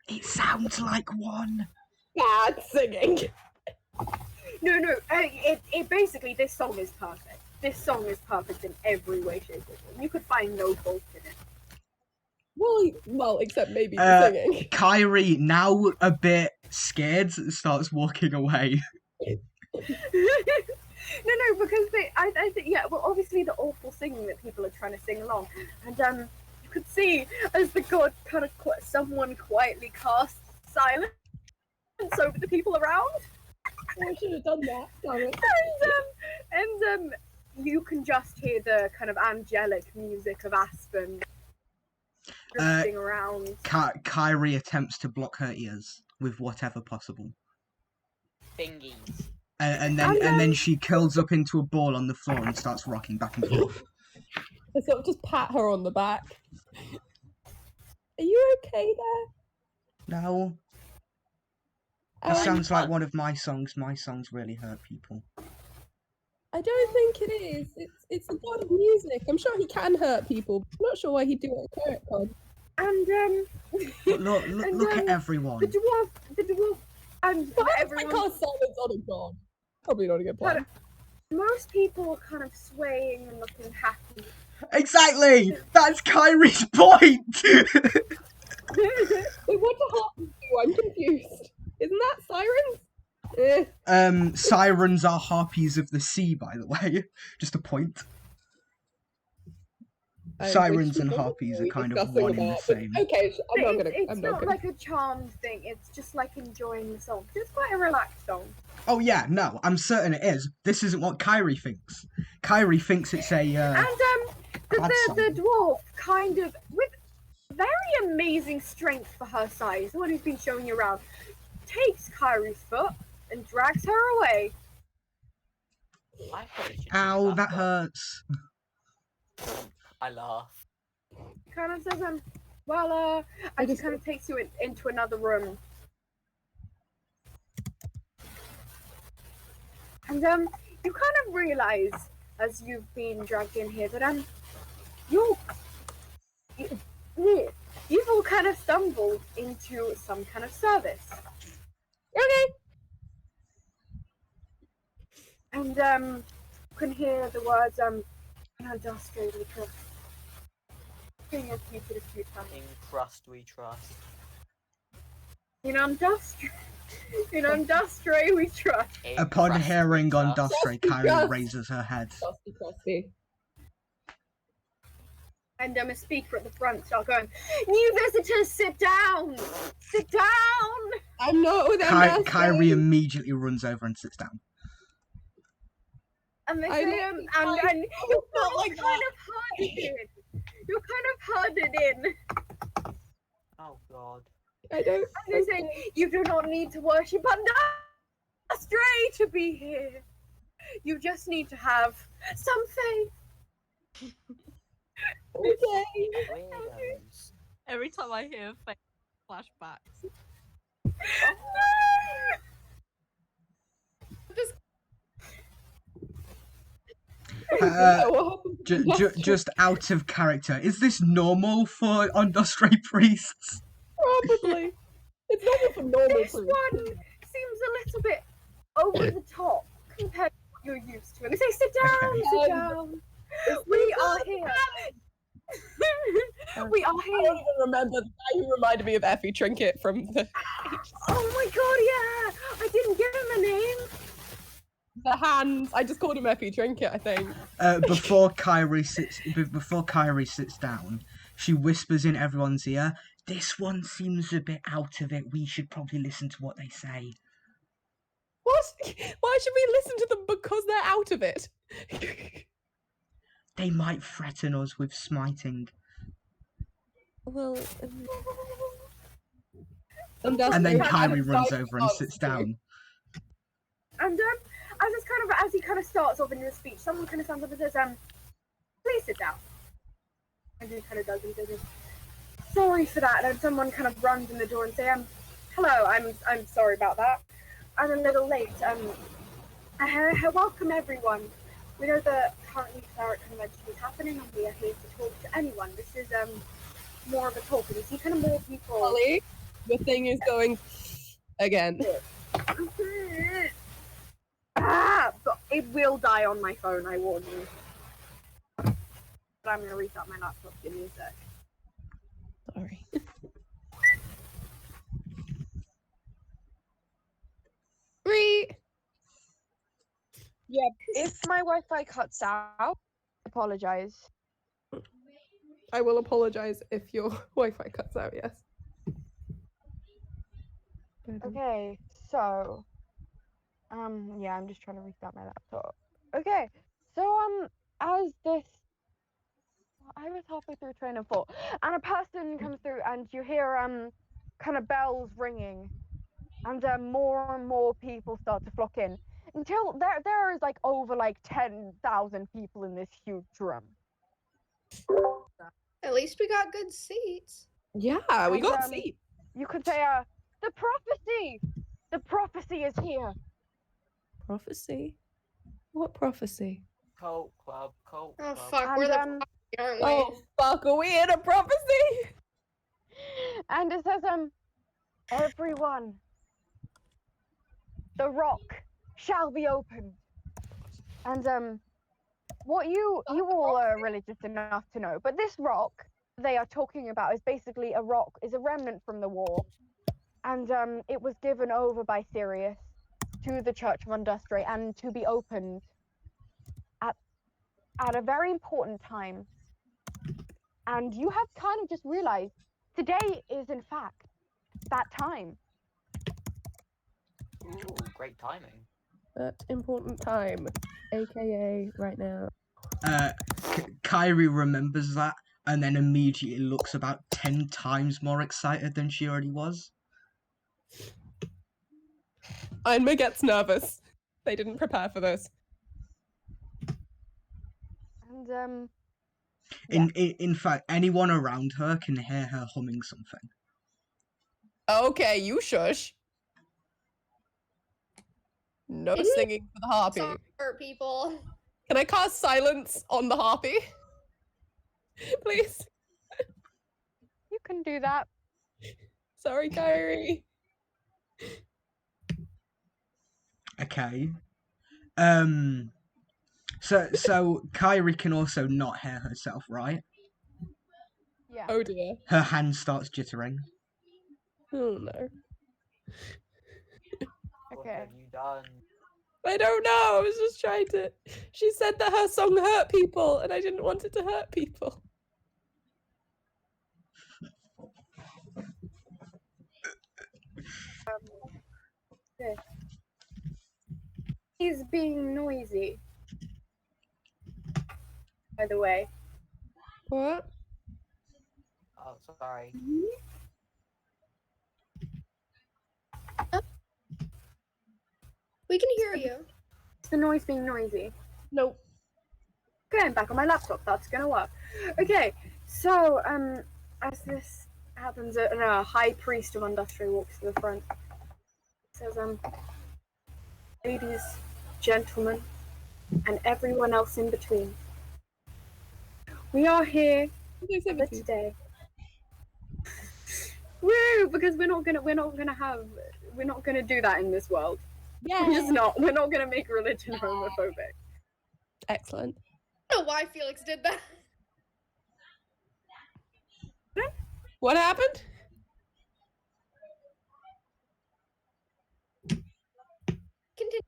It sounds like one. Bad singing. No, it basically, this song is perfect. This song is perfect in every way, shape, or form. You could find no fault in it. Well, except maybe the singing. Kyrie, now a bit scared, starts walking away. No, because I think, yeah, well, obviously the awful singing that people are trying to sing along, and you could see as the god kind of someone quietly casts silence over the people around, I should have done that. Damn it. and you can just hear the kind of angelic music of Aspen drifting around. Kyrie attempts to block her ears with whatever possible. Thingies. And then she curls up into a ball on the floor and starts rocking back and forth. I sort of just pat her on the back. Are you okay there? No, that sounds like one of my songs. My songs really hurt people. I don't think it is. It's the god of music. I'm sure he can hurt people. I'm not sure why he'd do it at Cleric Con. And But look at everyone. the dwarf, and But I everyone. cast silence on a god. Probably not a good plan. Most people are kind of swaying and looking happy. Exactly! That's Kyrie's point! Wait, what the harp do? I'm confused. Isn't that sirens? Sirens are harpies of the sea, by the way. Just a point. Sirens and harpies are kind of one and the same. Okay, I'm not gonna. It's I'm not not gonna. like a charmed thing. It's just like enjoying the song. It's quite a relaxed song. Oh yeah, no, I'm certain it is. This isn't what Kyrie thinks. Kyrie thinks it's a, And bad the dwarf kind of with very amazing strength for her size, the one who's been showing you around, takes Kyrie's foot and drags her away. I probably should do Ow, that hurts. I laugh. Kind of says, well, I just kind of takes you into another room. And you kind of realize as you've been dragged in here that you've all kind of stumbled into some kind of service. Okay. And you can hear the words Industry we trust. Being repeated a few times. In crust we trust. In Industry we trust. In Upon crust we hearing on trust. Dostre, Kyrie raises her head. Trusty. And a speaker at the front start going, "New visitors, sit down! Sit down!" I'm not with them. Kyrie immediately runs over and sits down. And they I say, know, and you not like kind of herded in. You're kind of herded in. Oh god. I don't. And they say, "You do not need to worship Industry to be here. You just need to have some faith." Okay. Weirdos. Every time I hear flashbacks. Uh, just out of character. Is this normal for Industry priests? Probably. It's normal for normal This priests. one seems a little bit over the top compared to what you're used to. And they say, "Sit down, Okay. sit down. We are here. We are I here. don't even remember the guy who reminded me of Effie Trinket from the Oh my god, yeah! I didn't give him a name. the hands. I just called him Effie Trinket, I think. Before Kyrie sits down, she whispers in everyone's ear, "This one seems a bit out of it. We should probably listen to what they say." What? Why should we listen to them because they're out of it? They might threaten us with smiting. Well, And then Yeah, Kyrie runs over and sits down. And as he kind of starts off in his speech, someone kind of stands up and says, "Please sit down." And he kind of does, and he says, "Sorry for that." And then someone kind of runs in the door and say, "Hello, I'm sorry about that. I'm a little late. Welcome everyone. We know the currently cleric convention is happening, and we are here to talk to anyone. This is more of a talk, and you see kind of more people." Ollie, the thing is going again. But it will die on my phone, I warn you. But I'm gonna restart my laptop. Give me a sec. Sorry. Yeah, if my Wi-Fi cuts out, apologize. I will apologize if your Wi-Fi cuts out. Yes. Okay, so, yeah, I'm just trying to restart my laptop. Okay, so, as this, I was halfway through train of thought, and a person comes through, and you hear, kind of bells ringing, and more and more people start to flock in, until there is, like, over, like, 10,000 people in this huge room. At least we got good seats. Yeah, we And, got seats. You could say, the prophecy is here. Prophecy? What prophecy? Cult club, cult Oh club. fuck, we're the And, prophecy, aren't we? Oh fuck, are we in a prophecy? And it says, everyone, the rock shall be opened. And, what you all are religious enough to know, but this rock they are talking about is basically is a remnant from the war. And, it was given over by Sirius to the Church of Undustre and to be opened at a very important time. And you have kind of just realized today is in fact that time. Ooh, great timing. That important time, aka right now. Kyrie remembers that and then immediately looks about 10 times more excited than she already was. Einma gets nervous. They didn't prepare for this. And In fact, anyone around her can hear her humming something. Okay, you shush. No Didn't he- singing for the harpy. Sorry for people. Can I cast silence on the harpy? Please. you can do that. Sorry, Kyrie. Okay. So Kyrie can also not hear herself, right? Yeah. Oh dear. Her hand starts jittering. Oh no. What Okay. have you done? I don't know. I was just trying to. She said that her song hurt people, and I didn't want it to hurt people. He's being noisy. By the way. What? Oh, sorry. We can hear you. Is the noise being noisy? Nope. Okay, I'm back on my laptop. That's gonna work. Okay, so as this happens, a high priest of Undustre walks to the front. Says, ladies, gentlemen, and everyone else in between. We are here for today. Woo! Because we're not gonna do that in this world. Yeah. We're just not. We're not gonna make religion homophobic. Excellent. I don't know why Felix did that. What happened? Continue.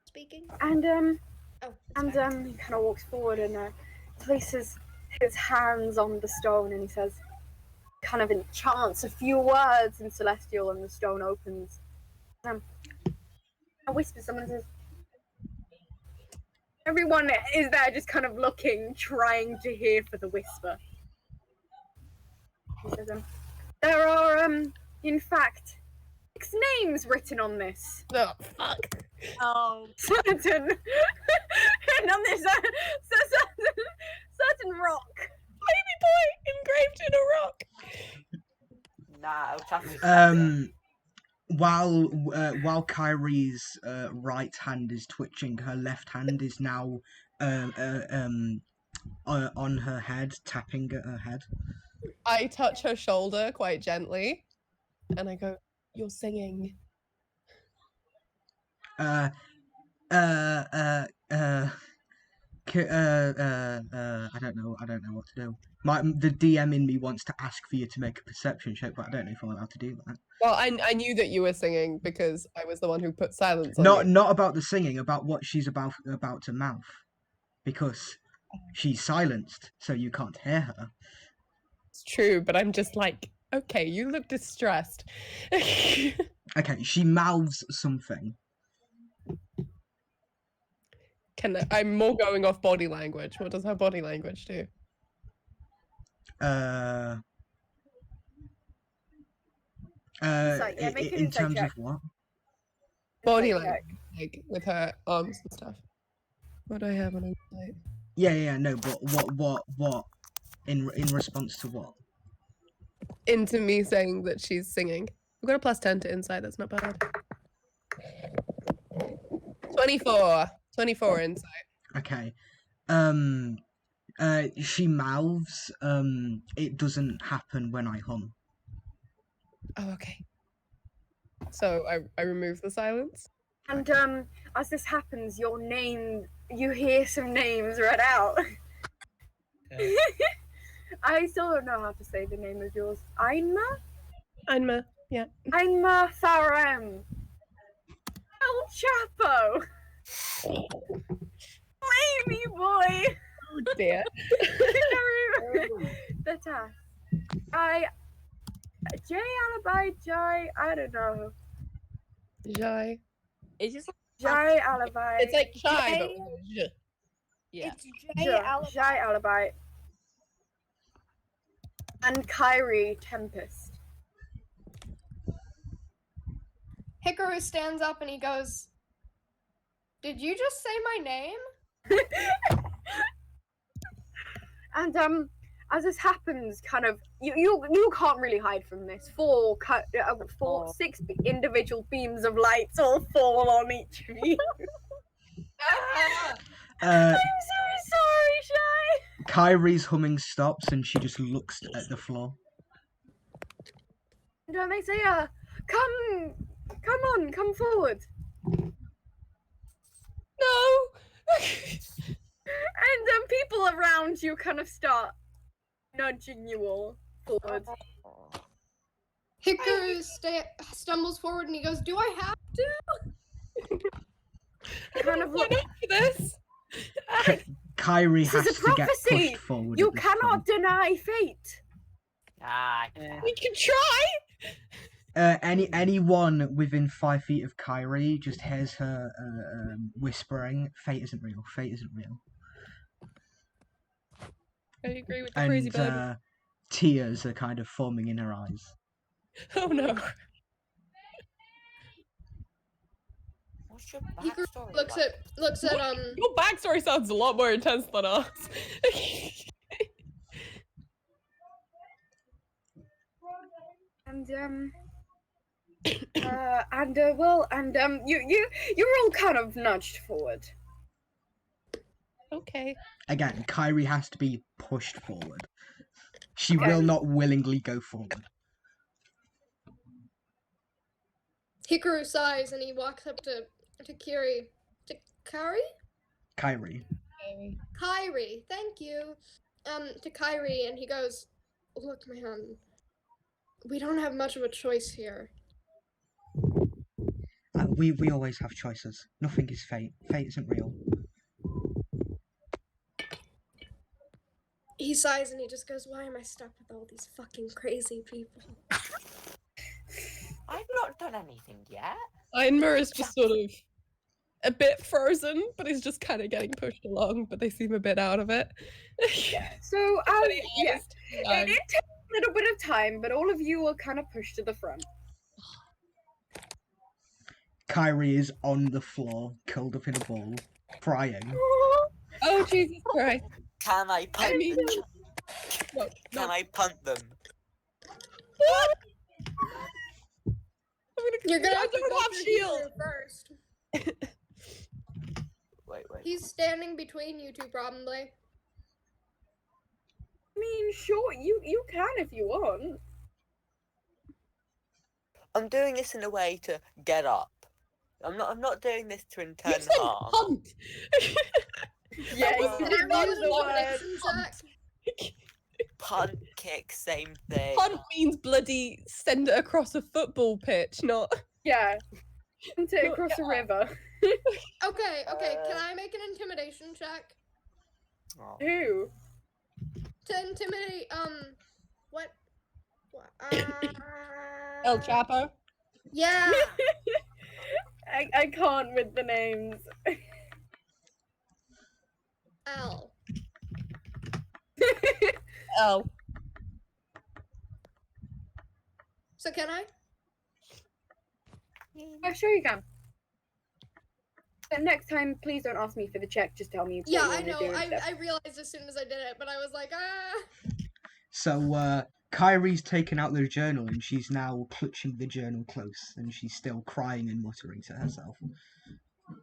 Speaking. And Oh, it's and fine. he kind of walks forward and places his hands on the stone, and he says, kind of enchants a few words in Celestial, and the stone opens. And whispers someone and says, everyone is there just kind of looking, trying to hear for the whisper. He says, there are, in fact, 6 names written on this. Oh, fuck. Oh, Certain, and on this certain rock. Baby boy engraved in a rock. Nah, El Chapo's While Kyrie's right hand is twitching, her left hand is now on her head, tapping at her head. I touch her shoulder quite gently, and I go, "You're singing." I don't know what to do. The DM in me wants to ask for you to make a perception check, but I don't know if I'm allowed to do that. Well, I knew that you were singing because I was the one who put silence on you. Not about the singing, about what she's about to mouth, because she's silenced, so you can't hear her. It's true, but I'm just like, okay, you look distressed. Okay, she mouths something. I'm more going off body language. What does her body language do? Yeah, make an In insight terms check. of what? Body Insight language, like with her arms and stuff. What do I have on insight? Yeah, no, but what? In response to what? Into me saying that she's singing. I've got a +10 to insight. That's not bad. 24 insight. Okay. She mouths, it doesn't happen when I hum. Oh, okay. So I remove the silence. And as this happens, you hear some names read out. Okay. I still don't know how to say the name of yours. Einma? Anma, yeah. Einma Farem. El Chapo. Baby boy. Oh dear. The task. Jay Alibi Jai. I don't know. Jai. it's just Jai Alibi. It's like shy, but Jai. with a J. yeah. It's Jay Alibi. Jai Alibi. And Kyrie Tempest. Hikaru stands up and he goes, "Did you just say my name?" And as this happens, kind of you can't really hide from this. Oh. 6 individual beams of lights all fall on each of you. I'm so sorry, Shy. Kyrie's humming stops and she just looks at the floor. And they say, come forward. No. And people around you kind of start nudging you all forward. Hikaru stumbles forward and he goes, "Do I have to?" Kind of Sign look. up for this. Kyrie This has is a to get prophecy. pushed forward. You at this cannot point. deny fate. Ah, We can try. Anyone within 5 feet of Kyrie just hears her whispering, "Fate isn't real. Fate isn't real." I agree with the crazy And bird. tears are kind of forming in her eyes. Oh no. what's your Hikaru backstory? looks like? at Your backstory sounds a lot more intense than ours. And you're all kind of nudged forward. Okay. Again, Kyrie has to be pushed forward. She Okay. will not willingly go forward. Hikaru sighs and he walks up to Kiri. To Kari? Kyrie. Kyrie, thank you. To Kyrie, and he goes, "Look, man, we don't have much of a choice here. We always have choices. Nothing is fate. Fate isn't real. He sighs and he just goes, "Why am I stuck with all these fucking crazy people?" I've not done anything yet. Einmar is just sort of a bit frozen, but he's just kind of getting pushed along, but they seem a bit out of it. So, Pretty yeah, honest. it did take a little bit of time, but all of you were kind of pushed to the front. Kyrie is on the floor, curled up in a ball, crying. Oh, Jesus Christ. Can I punt? mean- No, Can no. I punt them? You're gonna I have to don't go have through shield. Hikaru first. Wait. He's standing between you two, probably. I mean, sure, you can if you want. I'm doing this in a way to get up. I'm not doing this to You intend said harm. punt. Yeah, Well, you Can I did roll use an the word. intimidation check? Punt, kick, same thing. Punt means bloody send it across a football pitch, not. Yeah. Sent it No, across a river. Okay, can I make an intimidation check? Oh. Who? To intimidate, what? El Chapo. Yeah! I can't with the names. L. El. So can I? Oh, sure you can. But next time, please don't ask me for the check. Just tell me what Yeah, you I want to know. do. and stuff. I realized as soon as I did it, but I was like, ah. So, Kyrie's taken out the journal and she's now clutching the journal close and she's still crying and muttering to herself.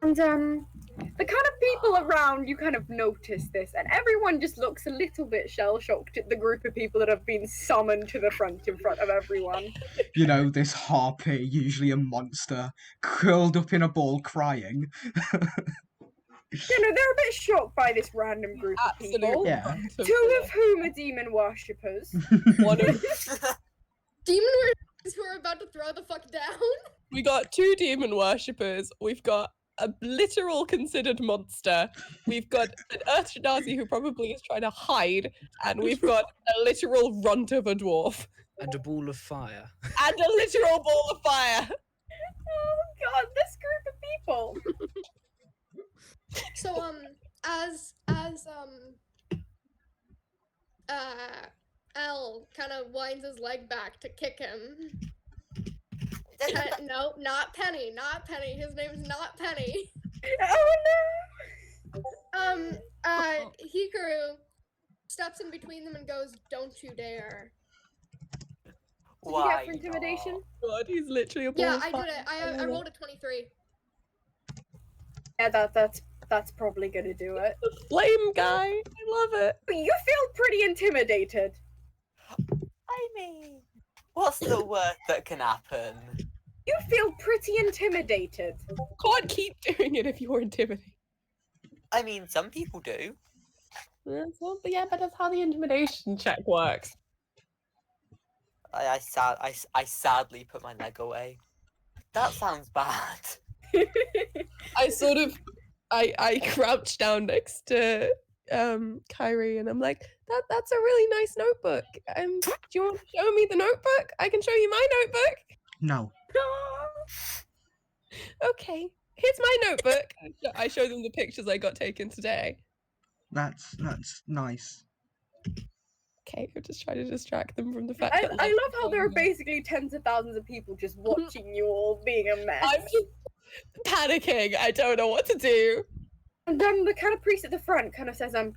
And the kind of people around you kind of notice this, and everyone just looks a little bit shell shocked at the group of people that have been summoned to the front in front of everyone. You know, this harpy, usually a monster, curled up in a ball crying. You know, they're a bit shocked by this random group of people. Absolutely. Yeah. punt of Two the- of whom are demon worshippers. One of Demon warriors who are about to throw the fuck down. We got 2 demon worshippers. We've got a literal considered monster. We've got an Earth Shadazi who probably is trying to hide, and we've got a literal runt of a dwarf And a ball of fire. and a literal ball of fire. Oh god, this group of people. So as L kind of winds his leg back to kick him. No, not Penny, not Penny. His name's not Penny. Oh Hikaru steps in between them and goes, "Don't you dare." Did Why you get for intimidation? not? God, he's literally a ball Yeah, of I fire. did it. I rolled a 23. Yeah, that's probably gonna do it. The flame guy. I love it. But you feel pretty intimidated. I mean, what's the worst that can happen? You feel pretty intimidated. Can't keep doing it if you're intimidated. I mean, some people do. But that's how the intimidation check works. I sadly put my leg away. That sounds bad. I sort of, I crouch down next to Kyrie, and I'm like, that's a really nice notebook. Do you want to show me the notebook? I can show you my notebook. No. Okay, here's my notebook. I show them the pictures I got taken today. That's nice. Okay, I'm just trying to distract them from the fact I that love like, how there are basically tens of thousands of people just watching you all being a mess. I'm just panicking. I don't know what to do. And then the kind of priest at the front kind of says, kind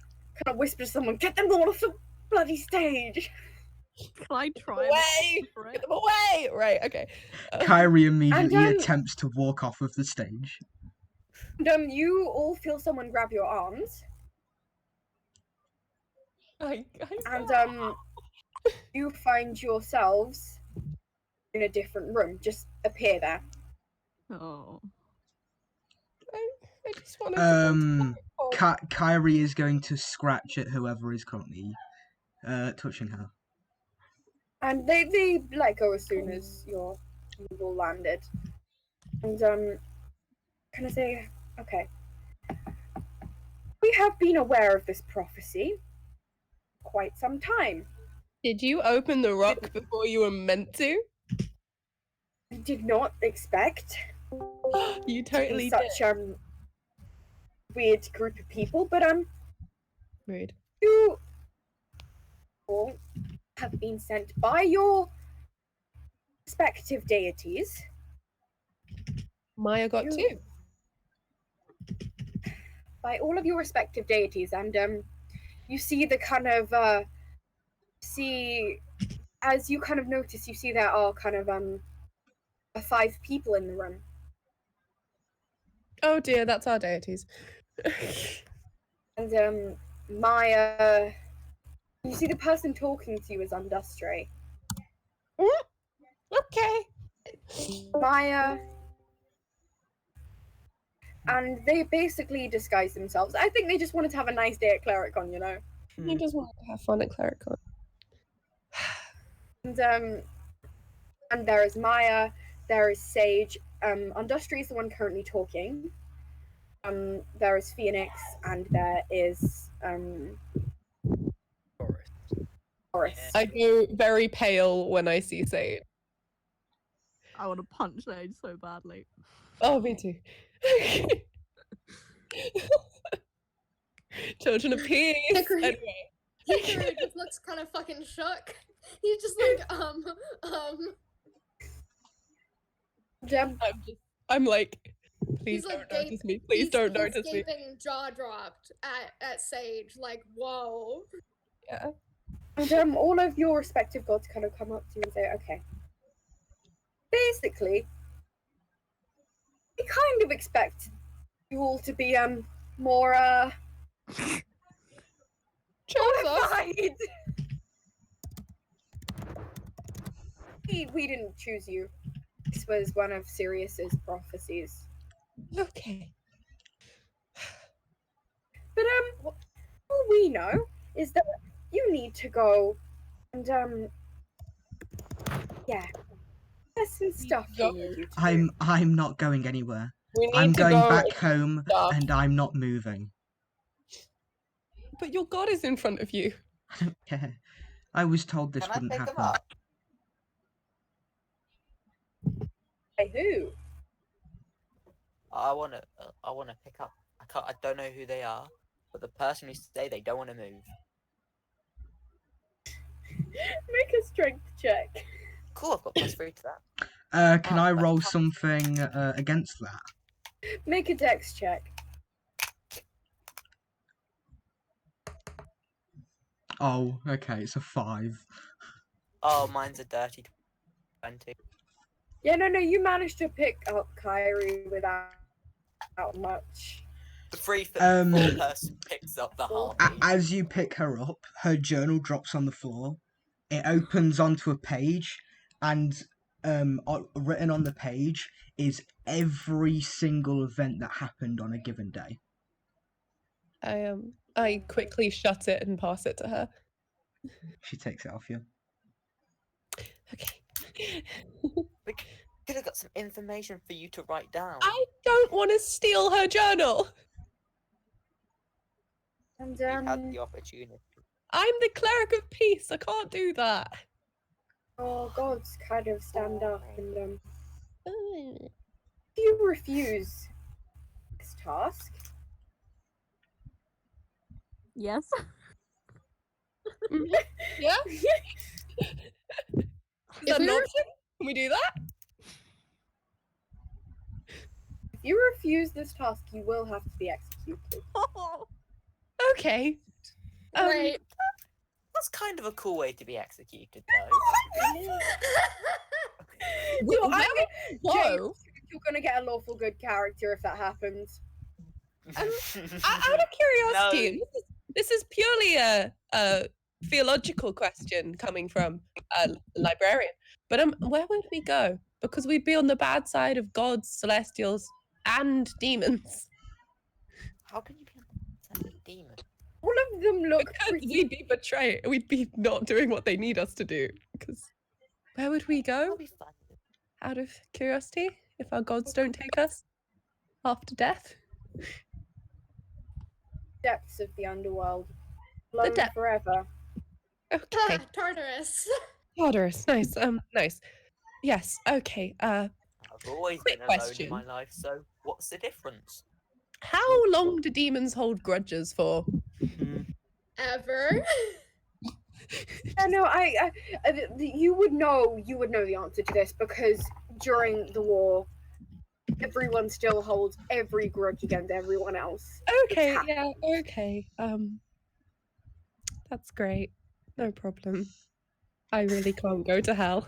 of whispers to someone, "Get them all off the bloody stage." Can I try? Away! Get them away! Right, okay. Kyrie immediately And, attempts to walk off of the stage. And you all feel someone grab your arms, I and you find yourselves in a different room. Just appear there. Oh. I just wanted to go to Kyrie is going to scratch at whoever is currently touching her. And they let go as soon as you've all landed. And can I say, okay, we have been aware of this prophecy quite some time. Did you open the rock before you were meant to? I did not expect You to totally be did. such weird group of people, but Rude. you all have been sent by your respective deities. Maya got You- two. By all of your respective deities, and you see the kind of as you kind of notice, you see there are kind of 5 people in the room. Oh dear, that's our deities. And Maya, you see the person talking to you is Undustray. Okay. Maya, and they basically disguise themselves. I think they just wanted to have a nice day at Clericon, you know. You just wanted to have fun at Clericon. And there is Maya, there is Sage. Undustray is the one currently talking. There is Phoenix, and there is Boris. I go very pale when I see Sage. I want to punch Sage so badly. Oh, me too. Children of peace. Hickory. Anyway. Hickory just looks kind of fucking shook. He's just like, Gem, I'm like, please He's, like, don't notice me. Please don't notice me. gaping, jaw dropped at Sage, like, whoa. Yeah. and all of your respective gods kind of come up to you and say, okay. Basically, we kind of expect you all to be more qualified. We didn't choose you. This was one of Sirius's prophecies. Okay. But all we know is that you need to go and yeah. There's some stuff Go. for you to do. I'm not going anywhere. We need I'm to going go back and home stuff. and I'm not moving. But your god is in front of you. I don't care. I was told this Can I wouldn't pick him happen. up? By who? I wanna pick up. I don't know who they are, but the person who say they don't want to move. Make a strength check. Cool, I've got +3 to that. Can Oh, I but roll can't- something against that? Make a dex check. Oh, okay, it's a 5. Oh, mine's a dirty 20. Yeah, no, you managed to pick up Kyrie without much. The 3 Um, 4 person picks up the harpy. As you pick her up, her journal drops on the floor. It opens onto a page, and written on the page is every single event that happened on a given day. I quickly shut it and pass it to her. She takes it off you. Okay. We could have got some information for you to write down. I don't want to steal her journal. And You had the opportunity. I'm the cleric of peace. I can't do that. all gods kind of stand up and if you refuse this task, Yes. Yeah? Is that an you're- option? Can we do that? if you refuse this task, you will have to be executed. Okay. Great. That's kind of a cool way to be executed, though. Well, I'm James, James, you're gonna get a lawful good character if that happens. out of curiosity, this is purely a theological question coming from a librarian. But where would we go? Because we'd be on the bad side of gods, celestials, and demons. How can you be a demon? All of them look Because pretty. we'd be betrayed. We'd be not doing what they need us to do. Because where would we That'll go? be fun. Out of curiosity, if our gods don't take us after death. Depths of the underworld. Alone depth- forever. Okay. Tartarus. Tartarus, nice. Nice. Yes. Okay. I've always Quick been alone question. in my life, so what's the difference? How long do demons hold grudges for? Ever. I know. You would know. You would know the answer to this because during the war, everyone still holds every grudge against everyone else. Okay. happened. Yeah. Okay. That's great. No problem. I really can't go to hell.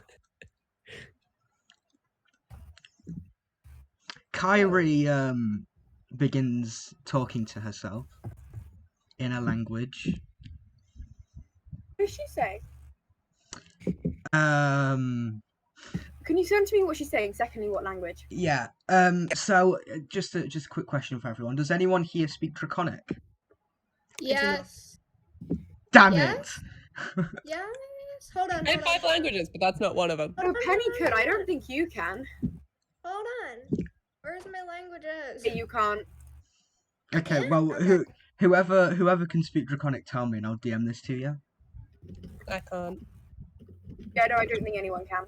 Kyrie begins talking to herself in a language. What does she say? Um, Can you send to me what she's saying? Secondly, what language? yeah. So just a quick question for everyone. Does anyone here speak Draconic? Yes. Damn Yes. Yes. Hold on. I have 5 languages, but that's not one of them. Oh, Penny could. I don't think you can. Hold on. Where's my languages? Yeah, you can't. it? Okay. Yeah? Well, Okay. whoever can speak Draconic, tell me, and I'll DM this to you. I can't. Yeah, no, I don't think anyone can.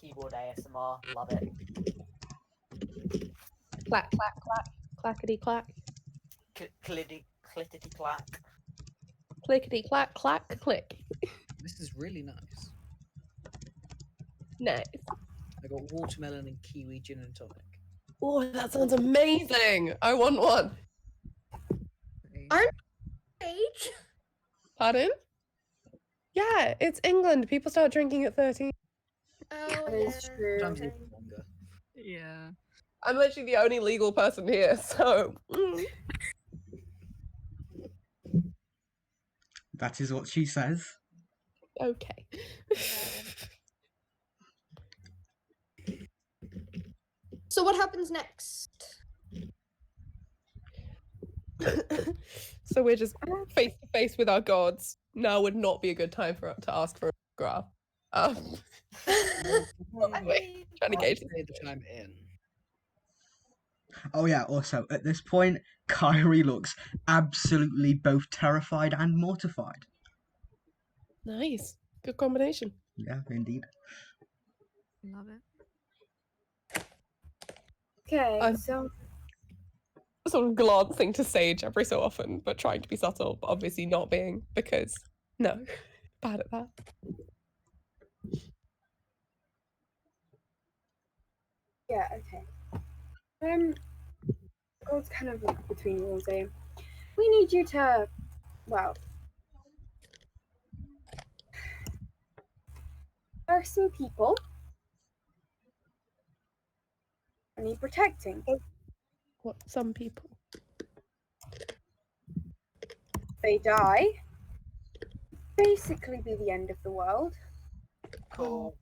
Keyboard ASMR, love it. Clack, clack, clack. Clackety, clack. Clittity clack. Clickety, clack, clack, click. This is really nice. Nice. I got watermelon and kiwi gin and tonic. Oh, that sounds amazing. I want one. Hey, Age? Pardon? Yeah, it's England. People start drinking at 13. Oh, That is true. sometimes okay. even longer. Yeah. I'm literally the only legal person here, so. That is what she says. Okay. So what happens next? So we're just face to face with our gods. Now would not be a good time to ask for a graph. Wait, trying to gauge. Say the time in. Oh yeah. Also, at this point, Kyrie looks absolutely both terrified and mortified. Nice. Good combination. Yeah, indeed. Love it. Okay, I'm- so Sort of glancing to Sage every so often, but trying to be subtle, but obviously not being, because no, bad at that. yeah, okay. God's kind of like between you all saying, we need you to, well, there are some people I need protecting. What some people. They die. Basically, be the end of the world. Cool.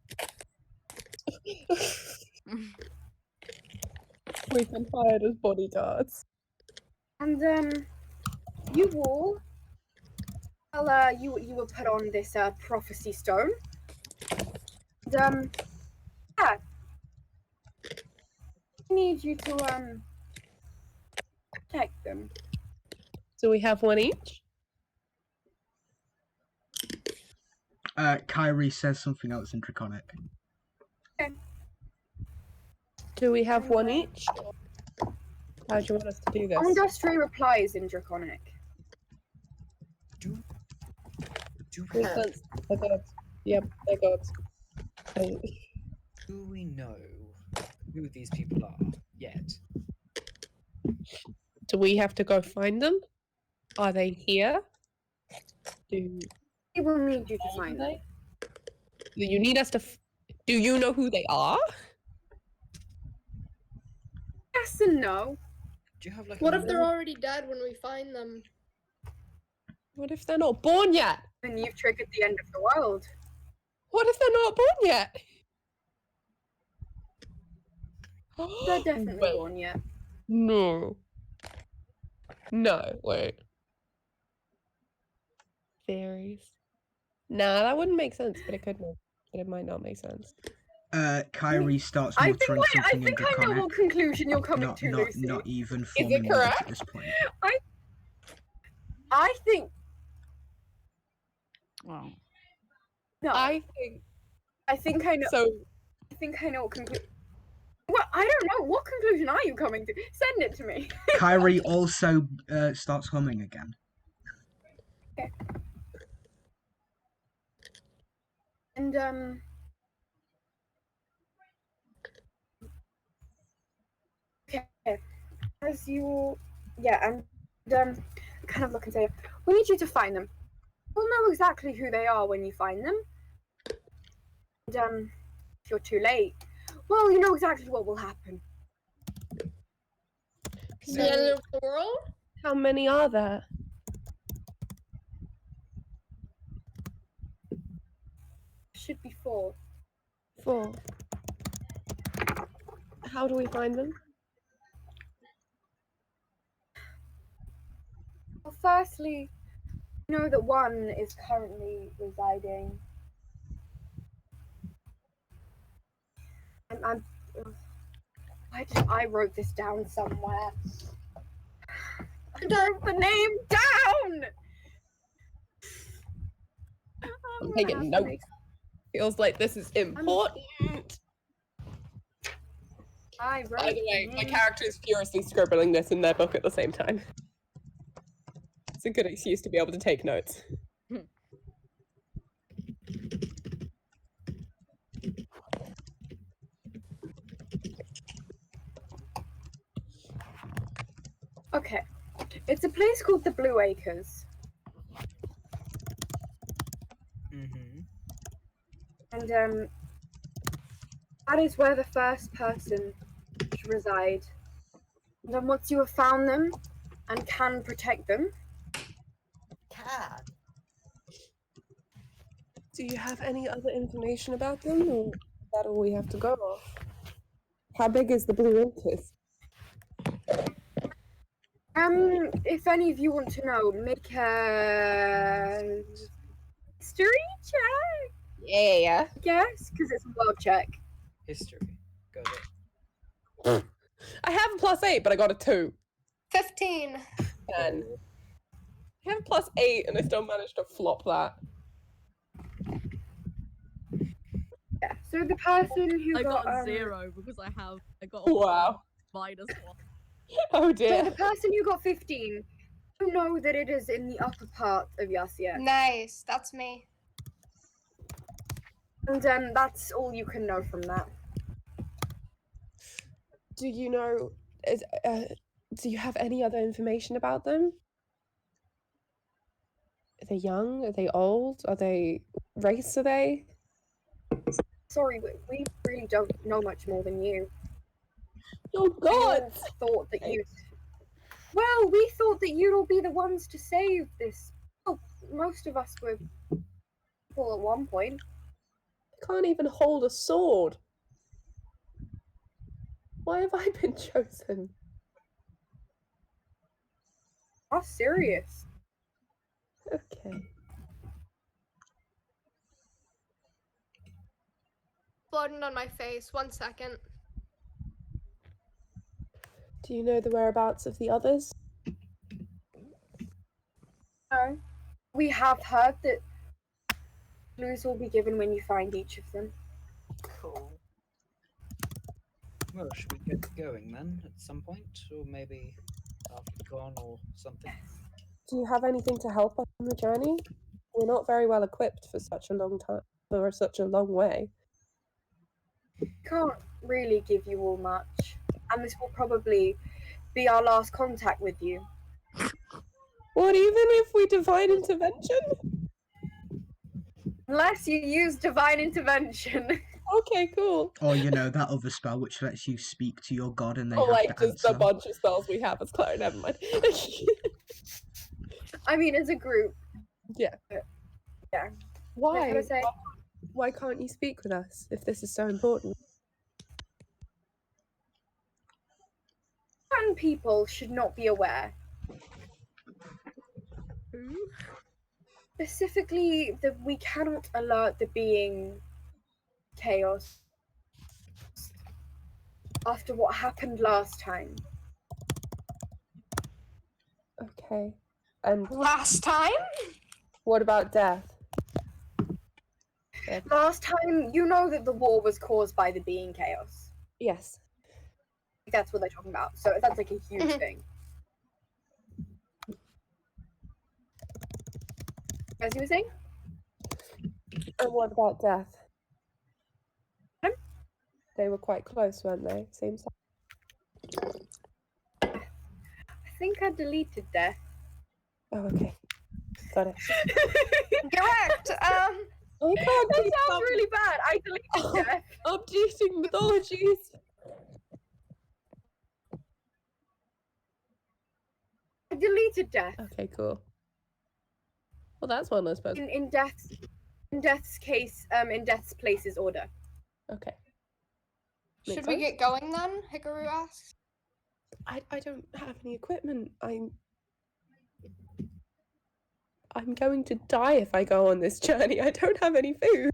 We've been hired as bodyguards. And you all, well, you were put on this prophecy stone. And, yeah, I need you to protect them. So we have one each. Kyrie says something else in Draconic. Do we have one each? How do you want us to do this? Industry replies in Draconic. Do Makes sense. They're gods. Yep, they're gods. do we know who these people are yet? Do we have to go find them? Are they here? Do We will need you to find them. Do you need us to? Do you know who they are? Yes and no. Do you have like? What a if they're already dead when we find them? What if they're not born yet? Then you've triggered the end of the world. What if they're not born yet? They're definitely Wait, born yet. No. No, wait. Theories. Nah, that wouldn't make sense, but it could make, but it might not make sense. Kyrie starts I muttering think something in I know Draconic. what conclusion you're coming Not, to, not, Lucy. not even it forming words correct? at this point. I think Well, no. I think I know. so. I think I know what conclusion. Well, I don't know. What conclusion are you coming to? Send it to me. Kyrie also starts humming again. And okay, as you, yeah, and kind of look and say, we need you to find them. We'll know exactly who they are when you find them. And if you're too late, well, you know exactly what will happen. The end of the world? How many are there? Should be 4. 4. How do we find them? Well, firstly, you know that one is currently residing. I wrote this down somewhere. I wrote the name down. I'm taking notes. Feels like this is important. I wrote By the way, the my name. character is furiously scribbling this in their book at the same time. It's a good excuse to be able to take notes. Okay, it's a place called the Blue Acres, Mm-hmm. and that is where the first person should reside. And then once you have found them and can protect them, Can. Do you have any other information about them, or is that all we have to go off? How big is the Blue Acres? if any of you want to know, make a history check, Yeah. I guess, because it's a world check. History. Go there. I have a +8, but I got a 2. 15. 10. I have a +8, and I still managed to flop that. Yeah. So the person who I got a um, 0 because I got a Wow. -1. Oh So dear. the person who got 15, you know that it is in the upper part of Yasia. Nice. That's me. And that's all you can know from that. Do you know? Do you have any other information about them? Are they young? Are they old? Are they race? Are they? Sorry, we really don't know much more than you. Oh We all God! thought that you'd. Well, we thought that you'd all be the ones to save this. Well, most of us were people at one point. I can't even hold a sword. Why have I been chosen? How serious? Okay. Blood on my face. 1 second. Do you know the whereabouts of the others? No. We have heard that clues will be given when you find each of them. Cool. Well, should we get going then at some point, or maybe after gone or something? Do you have anything to help us on the journey? We're not very well equipped for such a long time, for such a long way. Can't really give you all much, and this will probably be our last contact with you. What, even if we divine intervention? Unless you use divine intervention. Okay, cool. Or, you know, that other spell which lets you speak to your god and they Or have like to just a answer. bunch of spells we have as Claire, never mind. I mean, as a group. Yeah. Yeah. Why? What can I say? Why can't you speak with us if this is so important? Certain people should not be aware. Who? Specifically, that we cannot alert the being Chaos after what happened last time. Okay. And Last time? what about death? Last time, you know that the war was caused by the being Chaos. Yes. That's what they're talking about. So that's like a huge Mhm. thing. As you were saying? And what about death? Hmm? They were quite close, weren't they? Same size. I think I deleted Death. Oh, okay. Got it. Correct. I can't That keep sounds up really bad. I deleted Death. updating mythologies. I deleted Death. Okay, cool. Well, that's one, I suppose. In Death's case, in Death's place's order. Okay. Should Makes we sense. get going then? Hikaru asks. I don't have any equipment. I'm going to die if I go on this journey. I don't have any food.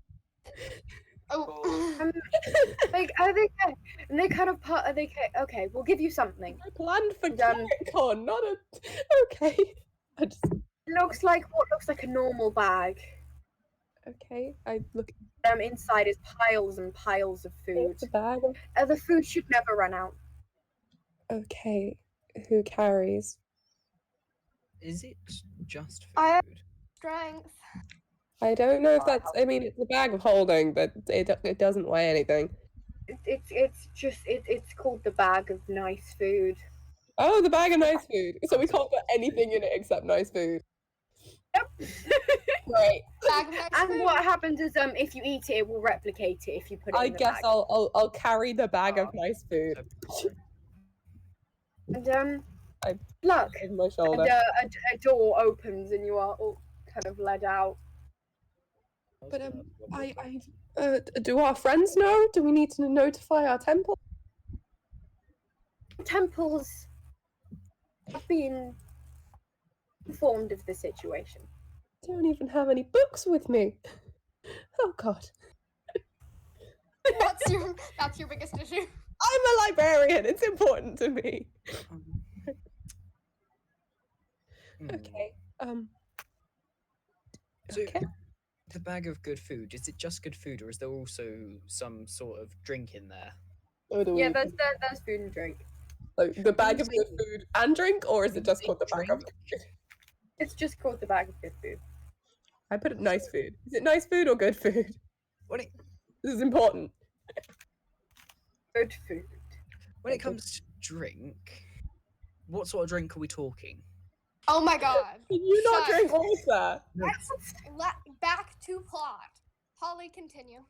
Oh. Like, are they? And they kind of part. Are they? Okay, we'll give you something. I planned for Done. Con, not a. Okay. I just. It looks like what looks like a normal bag. Okay. I look Inside is piles and piles of food. at the bag. The food should never run out. Okay. Who carries? Is it just food? I- Strength. I don't know if that's. I mean, it's a bag of holding, but it doesn't weigh anything. It's called the bag of nice food. Oh, the bag of nice food. So we can't put anything in it except nice food. Yep. Great. Bag of nice And food. what happens is if you eat it, it will replicate it if you put it I in the guess bag. I'll carry the bag of nice food And I- look, over my and, shoulder. a door opens and you are all kind of led out. But do our friends know? Do we need to notify our temple? Temples have been informed of the situation. I don't even have any books with me. Oh God, That's your biggest issue. I'm a librarian. It's important to me. Hmm. Okay. So, Okay. the bag of good food, is it just good food or is there also some sort of drink in there? Or do Yeah, we- that's food and drink. like the bag of good food and drink, or is it just Say called the bag of? It's just called the bag of good food. I put it nice food. Is it nice food or good food? When it, This is important. Good food. when it comes to drink, what sort of drink are we talking? Oh my god. Can you not Shut. drink water? Back to plot. Holly, continue.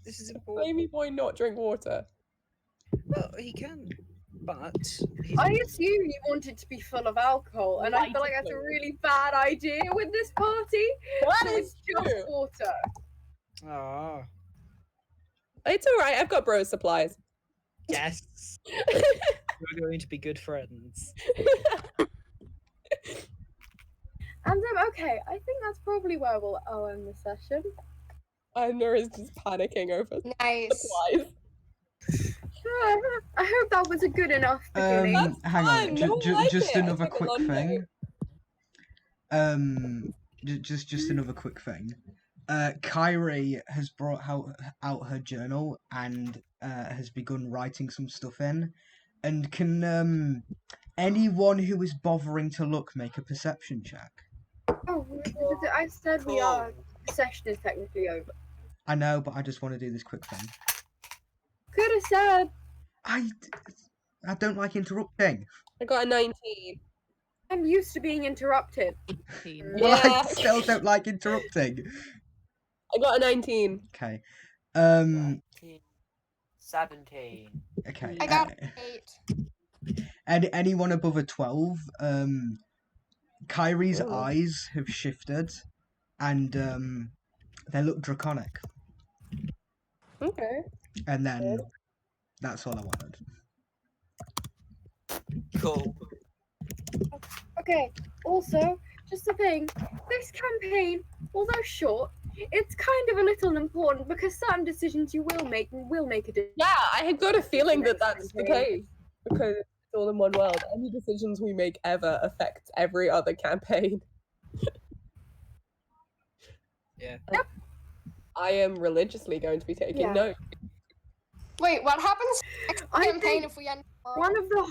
This is important. Amy boy not drink water. Well, he can, but he's I assume you want it to be full of alcohol, and I feel like that's a Lighter really bad idea with this party. That So is it's just true. water. Ah, It's all right. I've got bro supplies. yes. We're going to be good friends. And okay, I think that's probably where I'll end the session. Anna is just panicking over Nice. supplies. I hope that was a good enough beginning. That's Hang fine, on, no one liked just it. I another took a quick long thing. day. Just another quick thing. Kyrie has brought out her journal and has begun writing some stuff in. And can anyone who is bothering to look make a perception check? Oh, I said we are. The session is technically over. I know, but I just want to do this quick thing. Could have said. I don't like interrupting. I got a 19. I'm used to being interrupted. 18. Well, I Yeah. still don't like interrupting. I got a 19. Okay. 17. Okay. I got 8. And anyone above a 12, Kyrie's Oh. eyes have shifted, and They look draconic. Okay. And then that's all I wanted. Cool. Okay, also, just a thing, this campaign, although short, it's kind of a little important because certain decisions you will make a difference. Yeah, I had got a feeling that that's the campaign. case because it's all in one world. Any decisions we make ever affects every other campaign. Yeah. I am religiously going to be taking Yeah. notes. Wait, what happens next I campaign think if we end? One of the